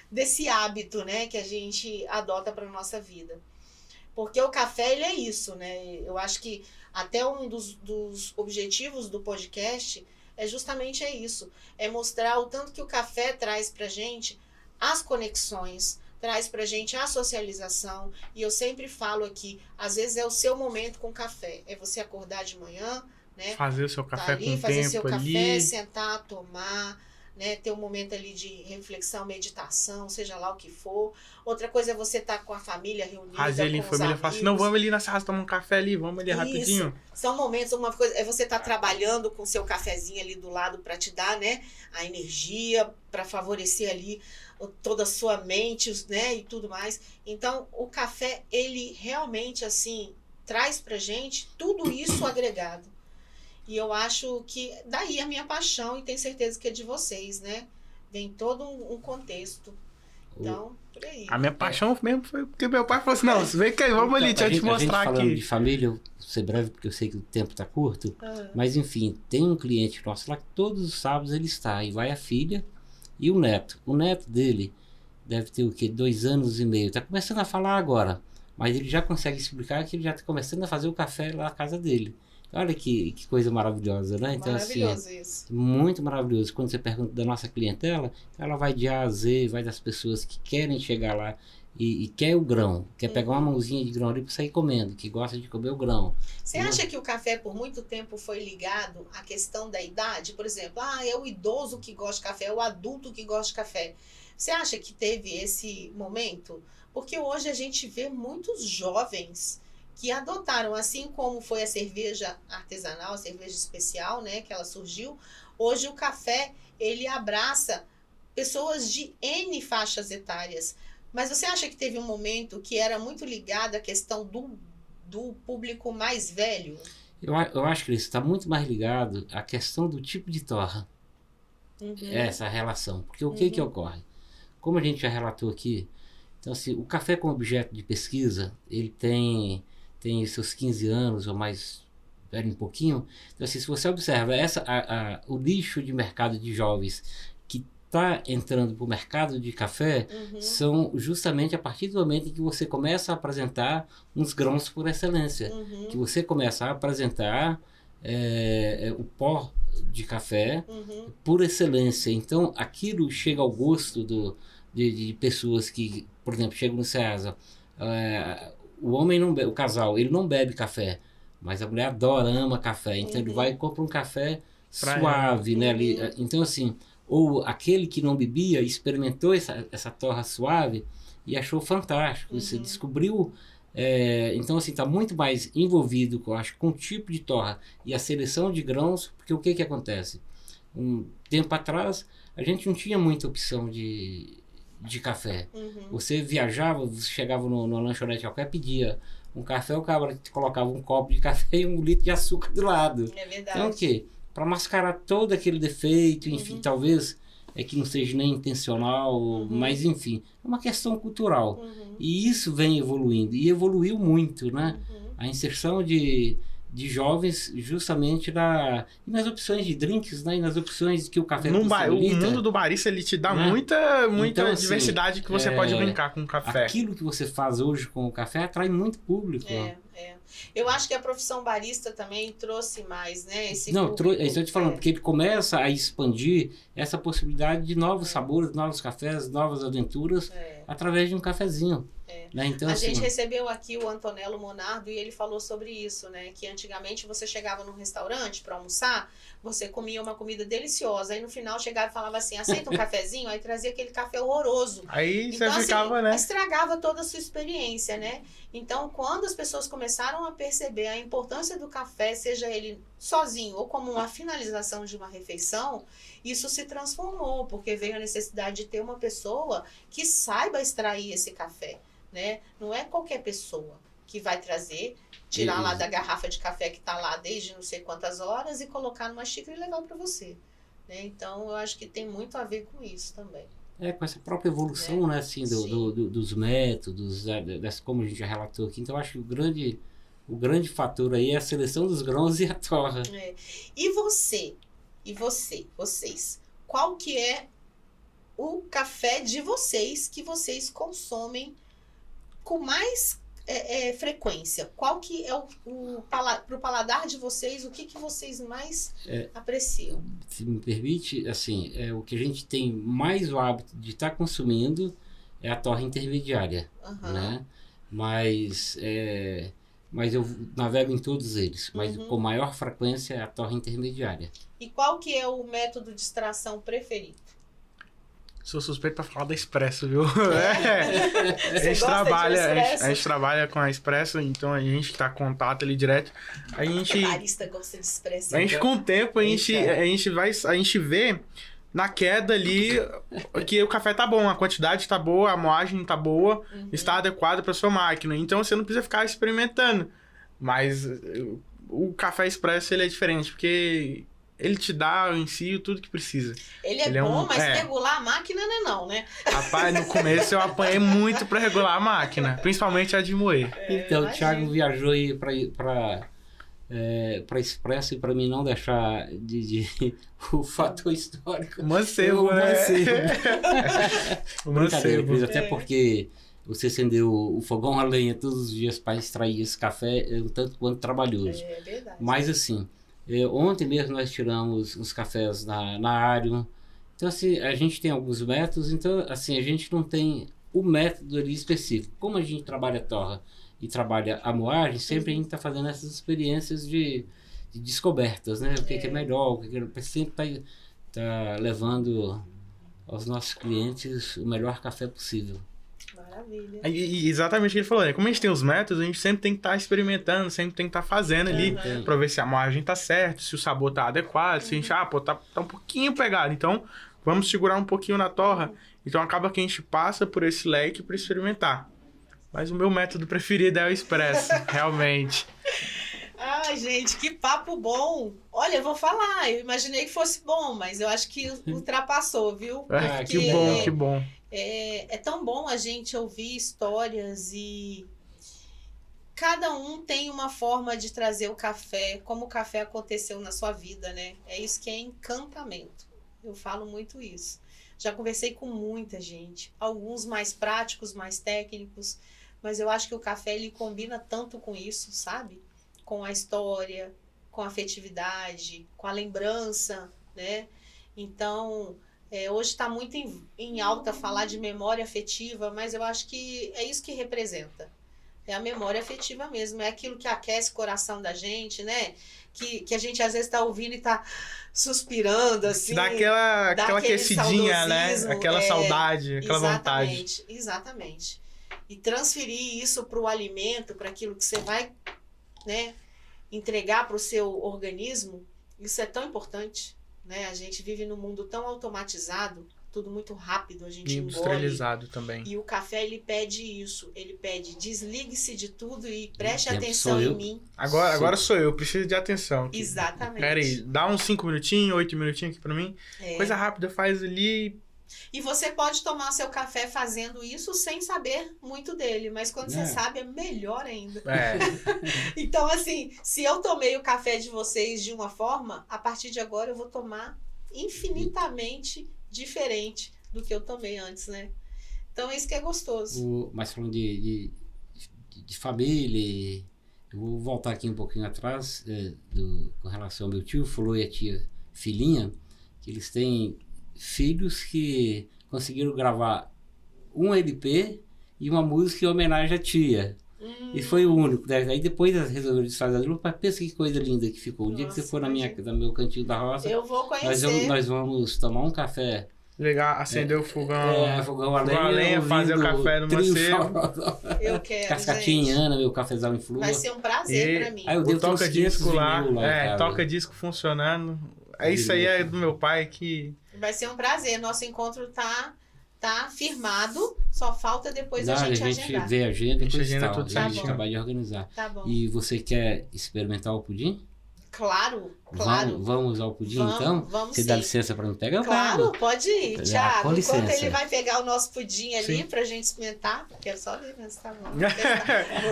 desse hábito, né, que a gente adota para nossa vida. Porque o café, ele é isso, né? Eu acho que até um dos objetivos do podcast é justamente isso. É mostrar o tanto que o café traz pra gente as conexões, traz pra gente a socialização. E eu sempre falo aqui, às vezes é o seu momento com café. É você acordar de manhã, né? Fazer o seu café ali, com fazer tempo seu café, ali. sentar, tomar, né? Ter um momento ali de reflexão, meditação, seja lá o que for. Outra coisa é você estar com a família reunida, Fazer ali em com os família, falar assim, não, vamos ali na Ceasa tomar um café ali, vamos ali rapidinho. São momentos, uma coisa é você estar trabalhando com seu cafezinho ali do lado para te dar, né, a energia, para favorecer ali toda a sua mente, né, e tudo mais. Então, o café, ele realmente, assim, traz pra gente tudo isso agregado. E eu acho que daí a minha paixão, e tenho certeza que é de vocês, né? Vem todo um contexto. Então, por aí. A minha paixão mesmo foi porque meu pai falou assim, não, vem cá, vamos ali, deixa eu te mostrar falando aqui. de família, eu vou ser breve porque eu sei que o tempo está curto, mas enfim, tem um cliente nosso lá que todos os sábados ele está, e vai a filha e o neto. O neto dele deve ter o quê? 2 anos e meio. Está começando a falar agora, mas ele já consegue explicar que ele já está começando a fazer o café lá na casa dele. Olha que coisa maravilhosa, né? Então, Maravilhoso assim, isso. muito maravilhoso. Quando você pergunta da nossa clientela, ela vai de A a Z, vai das pessoas que querem chegar lá e quer o grão, quer pegar uma mãozinha de grão ali para sair comendo, que gosta de comer o grão. Você acha que o café por muito tempo foi ligado à questão da idade? Por exemplo, é o idoso que gosta de café, é o adulto que gosta de café. Você acha que teve esse momento? Porque hoje a gente vê muitos jovens que adotaram, assim como foi a cerveja artesanal, a cerveja especial, né, que ela surgiu, hoje o café, ele abraça pessoas de N faixas etárias. Mas você acha que teve um momento que era muito ligado à questão do público mais velho? Eu acho que isso está muito mais ligado à questão do tipo de torra. essa relação. Porque o que ocorre? Como a gente já relatou aqui, então assim, o café como objeto de pesquisa, ele tem seus 15 anos ou mais, velho um pouquinho. Então assim, se você observa o nicho de mercado de jovens que está entrando para o mercado de café, são justamente a partir do momento em que você começa a apresentar uns grãos por excelência, que você começa a apresentar o pó de café por excelência. Então aquilo chega ao gosto de pessoas que, por exemplo, chegam no Ceasa, o homem não bebe, o casal, ele não bebe café, mas a mulher adora, ama café, então ele vai e compra um café suave, né? Então assim, ou aquele que não bebia experimentou essa torra suave e achou fantástico, você descobriu. Então assim, está muito mais envolvido, eu acho, com o tipo de torra e a seleção de grãos, porque o que acontece? Um tempo atrás a gente não tinha muita opção de café. Você viajava, você chegava numa lanchonete qualquer, pedia um café, o cara te colocava um copo de café e 1 litro de açúcar do lado. É verdade. Então o quê? Para mascarar todo aquele defeito, enfim, talvez que não seja nem intencional, mas enfim, é uma questão cultural. E isso vem evoluindo, e evoluiu muito, né? A inserção de jovens justamente nas opções de drinks, né? E nas opções que o café possibilita. O mundo do barista, ele te dá muita então, diversidade, assim, que você pode brincar com o café. Aquilo que você faz hoje com o café atrai muito público. Eu acho que a profissão barista também trouxe mais, né? Estou te falando, porque ele começa a expandir essa possibilidade de novos sabores, novos cafés, novas aventuras, através de um cafezinho. Né? Então, a gente recebeu aqui o Antonello Monardo e ele falou sobre isso, né? Que antigamente você chegava num restaurante para almoçar, você comia uma comida deliciosa, aí no final chegava e falava assim, aceita um cafezinho? Aí trazia aquele café horroroso. Aí então, você ficava, assim, né? estragava toda a sua experiência, né? Então, quando as pessoas começaram a perceber a importância do café, seja ele sozinho ou como uma finalização de uma refeição, isso se transformou, porque veio a necessidade de ter uma pessoa que saiba extrair esse café, né? Não é qualquer pessoa que vai trazer, tirar lá da garrafa de café que está lá desde não sei quantas horas e colocar numa xícara e levar para você, né? Então, eu acho que tem muito a ver com isso também. Com essa própria evolução, né, assim, dos métodos, como a gente já relatou aqui. Então, eu acho que o grande fator aí é a seleção dos grãos e a torra. E vocês, qual que é o café de vocês que vocês consomem com mais frequência? Qual que é pro paladar de vocês, o que vocês mais apreciam? Se me permite, assim, o que a gente tem mais o hábito de estar consumindo é a torra intermediária, né? Mas eu navego em todos eles, mas com maior frequência é a torra intermediária. E qual que é o método de extração preferido? Sou suspeito para falar da Expresso, viu? A gente trabalha com a Expresso, então a gente tá em contato ali direto. A barista gosta de Expresso. A gente, com o tempo, a gente vê na queda ali que o café tá bom, a quantidade tá boa, a moagem tá boa, está adequada para sua máquina. Então você não precisa ficar experimentando. Mas o café Expresso, ele é diferente, porque ele te dá em si tudo que precisa. Ele é bom, mas regular a máquina não, né? Rapaz, no começo eu apanhei muito pra regular a máquina, principalmente a de moer. Então, o Thiago viajou aí pra Expresso e pra mim não deixar o fator histórico. Mancebo, né? O mancebo. Até porque você acendeu o fogão a lenha todos os dias para extrair esse café, um tanto quanto trabalhoso. É verdade. Mas assim, ontem mesmo nós tiramos os cafés na Ario. Então assim, a gente tem alguns métodos, então assim, a gente não tem o método ali específico. Como a gente trabalha torra e trabalha a moagem, sempre a gente está fazendo essas experiências de descobertas, né? O que é melhor, sempre tá levando aos nossos clientes o melhor café possível. Maravilha. E exatamente o que ele falou, né? Como a gente tem os métodos, a gente sempre tem que estar experimentando, sempre tem que estar fazendo ali, pra ver se a moagem tá certa, se o sabor tá adequado, se a gente, tá um pouquinho pegado, então vamos segurar um pouquinho na torra. Então acaba que a gente passa por esse leque para experimentar. Mas o meu método preferido é o Expresso, realmente. Ai, gente, que papo bom. Olha, eu vou falar, eu imaginei que fosse bom, mas eu acho que ultrapassou, viu? Que bom, que bom. É tão bom a gente ouvir histórias e cada um tem uma forma de trazer o café, como o café aconteceu na sua vida, né? É isso que é encantamento. Eu falo muito isso. Já conversei com muita gente, alguns mais práticos, mais técnicos, mas eu acho que o café ele combina tanto com isso, sabe? Com a história, com a afetividade, com a lembrança, né? Então, hoje está muito em alta falar de memória afetiva, mas eu acho que é isso que representa. É a memória afetiva mesmo, é aquilo que aquece o coração da gente, né? Que a gente às vezes está ouvindo e está suspirando, assim. Dá aquela aquecidinha, né? Aquela saudade, aquela vontade. Exatamente. E transferir isso para o alimento, para aquilo que você vai, né, entregar para o seu organismo, isso é tão importante, né? A gente vive num mundo tão automatizado, tudo muito rápido, a gente engole. Industrializado também. E o café, ele pede isso. Ele pede, desligue-se de tudo e preste atenção em mim. Agora sou eu, preciso de atenção. Exatamente. Peraí, dá uns 5 minutinhos, 8 minutinhos aqui pra mim. Coisa rápida, faz ali. E você pode tomar seu café fazendo isso sem saber muito dele. Mas quando você sabe, é melhor ainda. Então, assim, se eu tomei o café de vocês de uma forma, a partir de agora eu vou tomar infinitamente diferente do que eu tomei antes, né? Então é isso que é gostoso. Mas falando de família, eu vou voltar aqui um pouquinho atrás com relação ao meu tio, falou e a tia filhinha, que eles têm filhos que conseguiram gravar um LP e uma música em homenagem à tia. E foi o único. Aí depois resolveram desfazer a grupo, mas pensa que coisa linda que ficou. O dia que você for no meu cantinho da roça, eu vou conhecer. Nós vamos tomar um café. Legal, acender o fogão. Fogão a lenha, fazer o café no maceiro. Eu quero, Cascatinha, Ana, meu cafezão em flor. Vai ser um prazer pra mim. Aí eu devo toca-disco lá, cara. toca-disco funcionando. Isso aí é do meu pai que... Vai ser um prazer. Nosso encontro tá firmado, só falta depois a gente agendar. A gente vê a agenda e depois agenda tudo a gente acabar de organizar. Tá bom. E você quer experimentar o pudim? Claro. Vamos usar o pudim, então? Vamos Você sim. dá licença para me pegar? Claro, pode ir, Thiago. Enquanto ele vai pegar o nosso pudim ali pra gente experimentar, quero só ver se tá bom.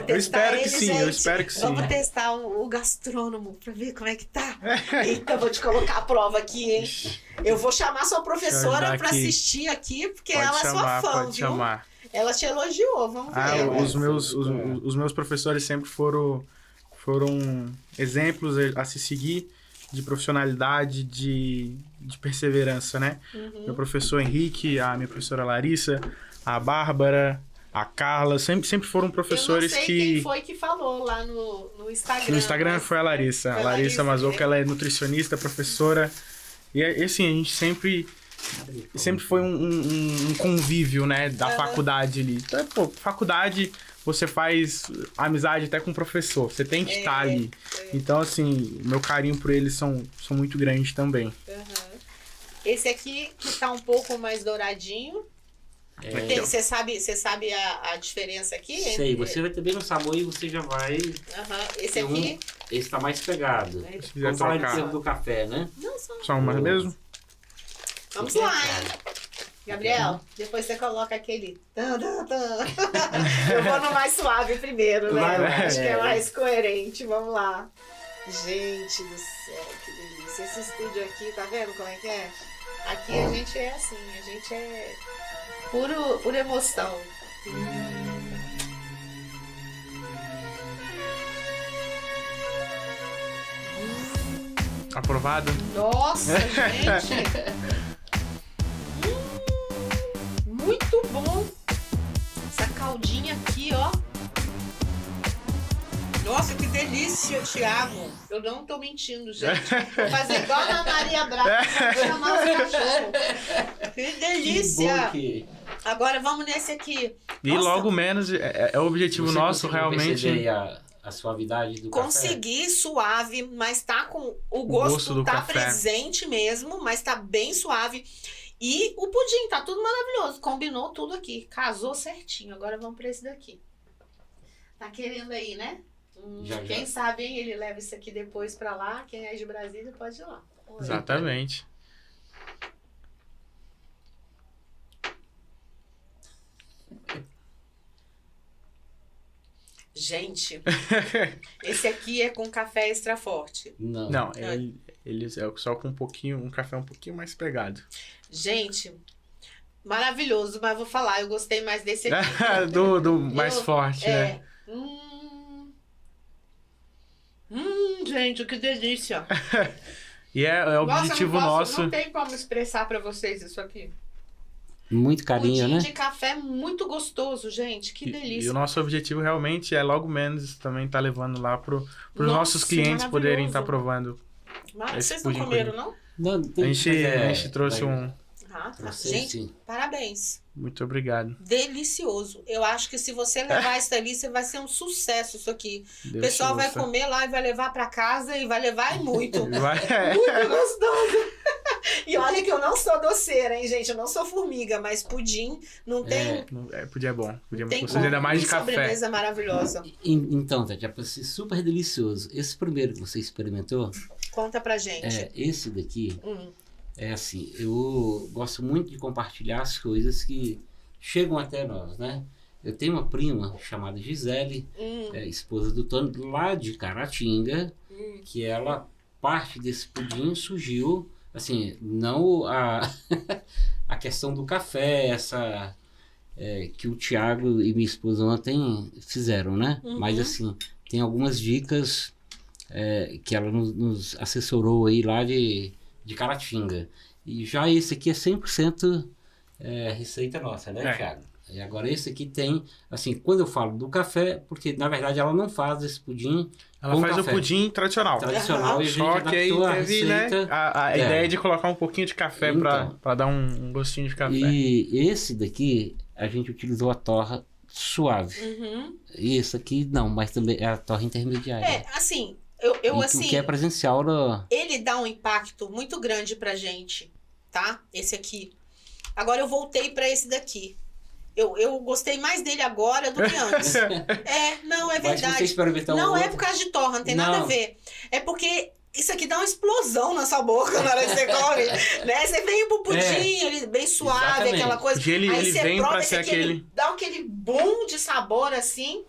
Eu espero que sim, eu espero que sim. Vamos testar o gastrônomo pra ver como é que tá. Eita, vou te colocar a prova aqui, hein? Eu vou chamar sua professora pra assistir aqui, porque ela é sua fã, viu? Chamar. Ela te elogiou, vamos ver. Os meus professores sempre foram exemplos a se seguir de profissionalidade, de perseverança, né? Meu professor Henrique, a minha professora Larissa, a Bárbara, a Carla, sempre foram professores que... Eu não sei quem foi que falou lá no Instagram. No Instagram foi a Larissa. A Larissa Mazouca, ela é nutricionista, professora. E assim, a gente sempre foi um convívio, né? Da faculdade ali. Então, faculdade... Você faz amizade até com o professor. Você tem que estar ali. Então, assim, meu carinho por eles são muito grandes também. Esse aqui, que tá um pouco mais douradinho. Você sabe a diferença aqui? Sei, você vai ter bem no sabor e você já vai... Esse aqui... Esse tá mais pegado. Vamos falar de termo do café, né? Não, só uma mesmo? Vamos lá, hein? Gabriel, depois você coloca aquele... Eu vou no mais suave primeiro, né? Acho que é mais coerente. Vamos lá. Gente do céu, que delícia. Esse estúdio aqui, tá vendo como é que é? Aqui a gente é assim, a gente é pura emoção. Aprovado? Nossa, gente! Muito bom! Essa caldinha aqui, ó. Nossa, que delícia, Thiago. Eu não tô mentindo, gente. Vou fazer igual a Ana Maria Braga, vou chamar os cachorros. Que delícia! Que Agora vamos nesse aqui. E logo menos, é o objetivo nosso, realmente. A suavidade do Consegui suave, mas tá com... O gosto do tá café. presente mesmo, mas tá bem suave. E o pudim, tá tudo maravilhoso. Combinou tudo aqui. Casou certinho. Agora vamos pra esse daqui. Tá querendo aí, né? Já, já. Quem sabe, hein? Ele leva isso aqui depois pra lá. Quem é de Brasília pode ir lá. Exatamente. Gente, esse aqui é com café extra forte. Não, eles é só com um café um pouquinho mais pegado. Gente, maravilhoso, mas vou falar, eu gostei mais desse aqui. do mais forte, né? Gente, que delícia. E é objetivo nosso. Não tem como expressar pra vocês isso aqui. Muito carinho, Pudim né? de café muito gostoso, gente. Que E delícia. o nosso objetivo realmente é logo menos também estar levando lá pros nossos Nossa, clientes poderem estar maravilhoso. provando. Mas esse vocês não pudim comeram, não? Não, A gente trouxe um. Ah, tá. Você, Gente, sim. parabéns. Muito obrigado. Delicioso. Eu acho que se você levar isso ali, você vai ser um sucesso isso aqui. O pessoal vai comer lá e vai levar pra casa e vai levar e muito. Muito gostoso. E olha que eu não sou doceira, hein, gente? Eu não sou formiga, mas pudim não tem... Pudim é bom. Pudim é tem gostoso, ainda mais de que café. sobremesa maravilhosa. Então, Tati, é super delicioso. Esse primeiro que você experimentou, Conta pra gente. esse daqui, Hum. é assim, eu gosto muito de compartilhar as coisas que chegam até nós, né? Eu tenho uma prima chamada Gisele, esposa do Tony, lá de Caratinga, que ela, parte desse pudim surgiu, assim, não a questão do café, que o Thiago e minha esposa ontem fizeram, né? Mas assim, tem algumas dicas que ela nos assessorou aí lá de Caratinga. E já esse aqui é 100% receita nossa, né, Thiago? E agora esse aqui tem, assim, quando eu falo do café, porque na verdade ela não faz esse pudim. Ela faz o pudim tradicional. Tradicional, e a gente Só que aí adaptou a teve, né, receita. a ideia de colocar um pouquinho de café Então. pra dar um gostinho de café. E esse daqui, a gente utilizou a torra suave. E esse aqui não, mas também é a torra intermediária. Assim, O que é presencial ele dá um impacto muito grande pra gente, tá? Esse aqui. Agora eu voltei pra esse daqui. Eu gostei mais dele agora do que antes. Não, é Mas verdade. você experimentar Não um é outro- por causa de torra, não tem nada a Não. ver. É porque isso aqui dá uma explosão na sua boca na hora que você come. Né? Você vem pro pudim, ele bem suave, Exatamente. aquela coisa. Porque ele Aí você vem prova pra esse ser aqui, aquele... ele dá aquele boom de sabor assim.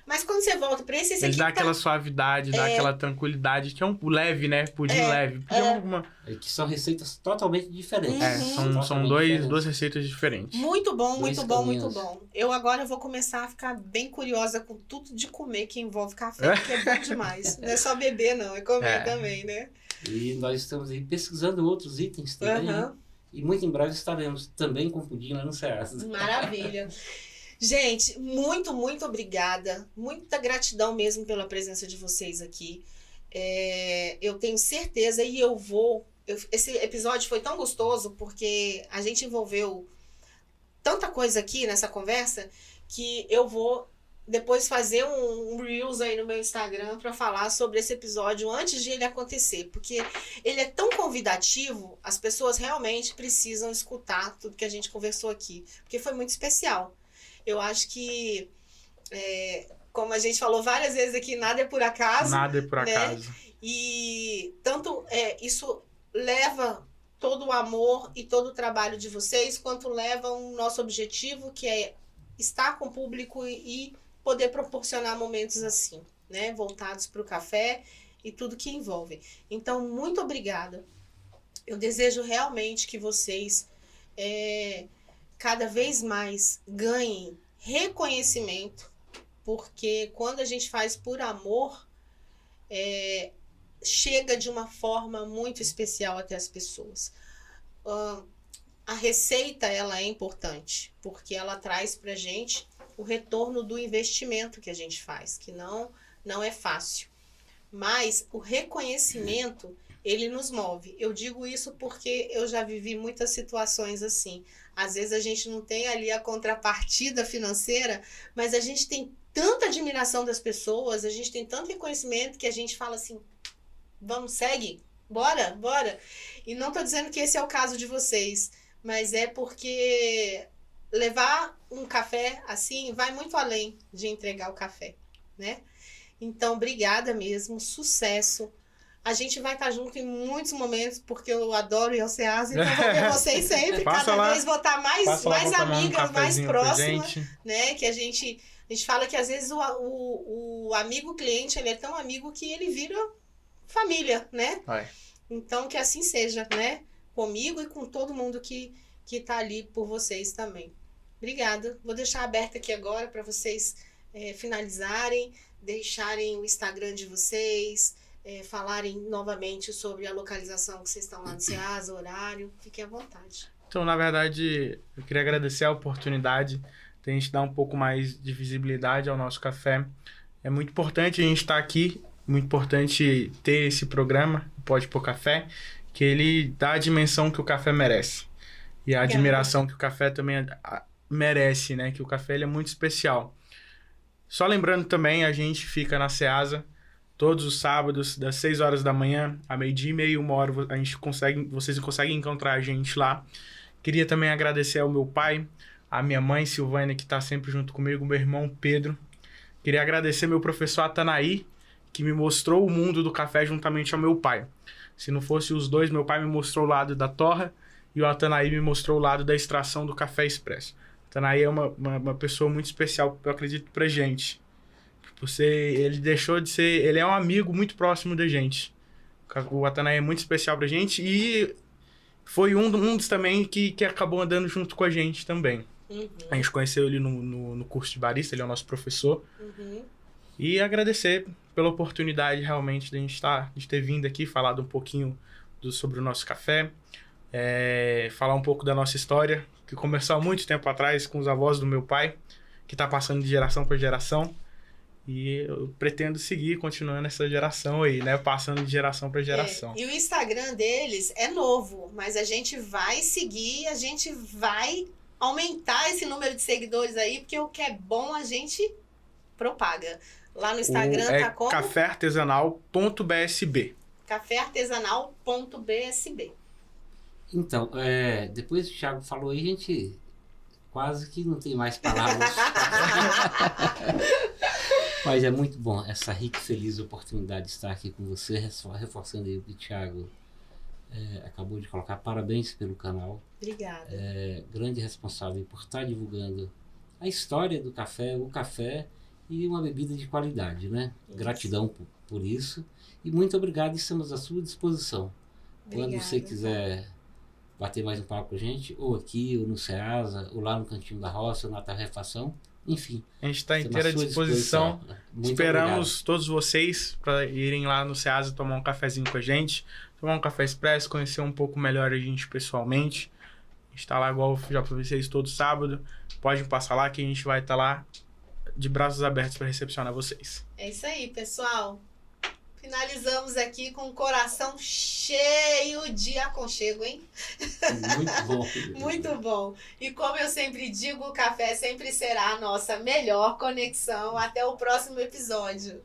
Mas quando você volta pra esse Ele aqui dá tá... aquela suavidade, dá aquela tranquilidade, que é um leve, né? Pudim leve. Pudim que são receitas totalmente diferentes. Uhum. são Totalmente duas receitas diferentes. Muito bom, Dois muito bom, muito caminhos. bom. Eu agora vou começar a ficar bem curiosa com tudo de comer que envolve café, porque é bom demais. Não é só beber, não, é comer também, né? E nós estamos aí pesquisando outros itens também. Aham. Né? E muito em breve estaremos também com pudim lá no Ceasa. Maravilha. Gente, muito, muito obrigada. Muita gratidão mesmo pela presença de vocês aqui. Eu tenho certeza e esse episódio foi tão gostoso porque a gente envolveu tanta coisa aqui nessa conversa que eu vou depois fazer um Reels aí no meu Instagram para falar sobre esse episódio antes de ele acontecer, porque ele é tão convidativo, as pessoas realmente precisam escutar tudo que a gente conversou aqui, porque foi muito especial. Eu acho que, como a gente falou várias vezes aqui, nada é por acaso. Nada é por né? acaso. E tanto isso leva todo o amor e todo o trabalho de vocês, quanto leva o nosso objetivo, que é estar com o público e poder proporcionar momentos assim, né? Voltados para o café e tudo que envolve. Então, muito obrigada. Eu desejo realmente que vocês cada vez mais ganhem reconhecimento, porque quando a gente faz por amor, chega de uma forma muito especial até as pessoas. A receita, ela é importante, porque ela traz pra gente o retorno do investimento que a gente faz, que não é fácil. Mas o reconhecimento, ele nos move. Eu digo isso porque eu já vivi muitas situações assim. Às vezes a gente não tem ali a contrapartida financeira, mas a gente tem tanta admiração das pessoas, a gente tem tanto reconhecimento que a gente fala assim, vamos, segue, bora. E não estou dizendo que esse é o caso de vocês, mas é porque levar um café assim vai muito além de entregar o café, né? Então, obrigada mesmo, sucesso. A gente vai estar junto em muitos momentos, porque eu adoro ir ao Ceasa, então vou ver vocês sempre. Cada vez vou estar mais amiga, mais próxima, né? Que a gente fala que às vezes o amigo cliente, ele é tão amigo que ele vira família, né? Então, que assim seja, né? Comigo e com todo mundo que tá ali por vocês também. Obrigada. Vou deixar aberto aqui agora para vocês finalizarem, deixarem o Instagram de vocês, falarem novamente sobre a localização que vocês estão lá no Ceasa, horário. Fiquem à vontade. Então, na verdade, eu queria agradecer a oportunidade de a gente dar um pouco mais de visibilidade ao nosso café. É muito importante a gente estar aqui, muito importante ter esse programa, Pode Pôr Café, que ele dá a dimensão que o café merece. E a admiração que o café também merece, né? Que o café ele é muito especial. Só lembrando também, a gente fica na Ceasa todos os sábados, das 6 horas da manhã, a 12h30, 1h, vocês conseguem encontrar a gente lá. Queria também agradecer ao meu pai, a minha mãe, Silvânia, que está sempre junto comigo, meu irmão Pedro. Queria agradecer meu professor Atanaí, que me mostrou o mundo do café juntamente ao meu pai. Se não fosse os dois, meu pai me mostrou o lado da torra e o Atanaí me mostrou o lado da extração do café expresso. O Atanaí é uma pessoa muito especial, eu acredito, pra gente. Ele deixou de ser... Ele é um amigo muito próximo da gente. O Atanaí é muito especial pra gente e foi um dos também que acabou andando junto com a gente também. Uhum. A gente conheceu ele no curso de barista, ele é o nosso professor. Uhum. E agradecer pela oportunidade realmente de a gente ter vindo aqui, falado um pouquinho sobre o nosso café, falar um pouco da nossa história, que começou há muito tempo atrás com os avós do meu pai, que está passando de geração para geração. E eu pretendo seguir, continuando essa geração aí, né? Passando de geração para geração. E o Instagram deles é novo, mas a gente vai seguir, a gente vai aumentar esse número de seguidores aí, porque o que é bom a gente propaga. Lá no Instagram tá como? caféartesanal.bsb. caféartesanal.bsb. Então, depois que o Thiago falou aí, a gente quase que não tem mais palavras. Mas é muito bom essa rica e feliz oportunidade de estar aqui com você, reforçando aí o que o Thiago acabou de colocar. Parabéns pelo canal. Obrigada. Grande responsável por estar divulgando a história do café, o café e uma bebida de qualidade, né? Isso. Gratidão por isso. E muito obrigado, estamos à sua disposição. Obrigada. Quando você quiser bater mais um papo com a gente, ou aqui, ou no Ceasa, ou lá no Cantinho da Roça, ou na Tarrefação, enfim. A gente está inteira à disposição. Esperamos todos vocês para irem lá no Ceasa tomar um cafezinho com a gente, tomar um café expresso, conhecer um pouco melhor a gente pessoalmente. A gente está lá igual já para vocês todo sábado. Podem passar lá que a gente vai estar lá de braços abertos para recepcionar vocês. É isso aí, pessoal. Finalizamos aqui com o coração cheio de aconchego, hein? Muito bom. Muito bom. E como eu sempre digo, o café sempre será a nossa melhor conexão. Até o próximo episódio.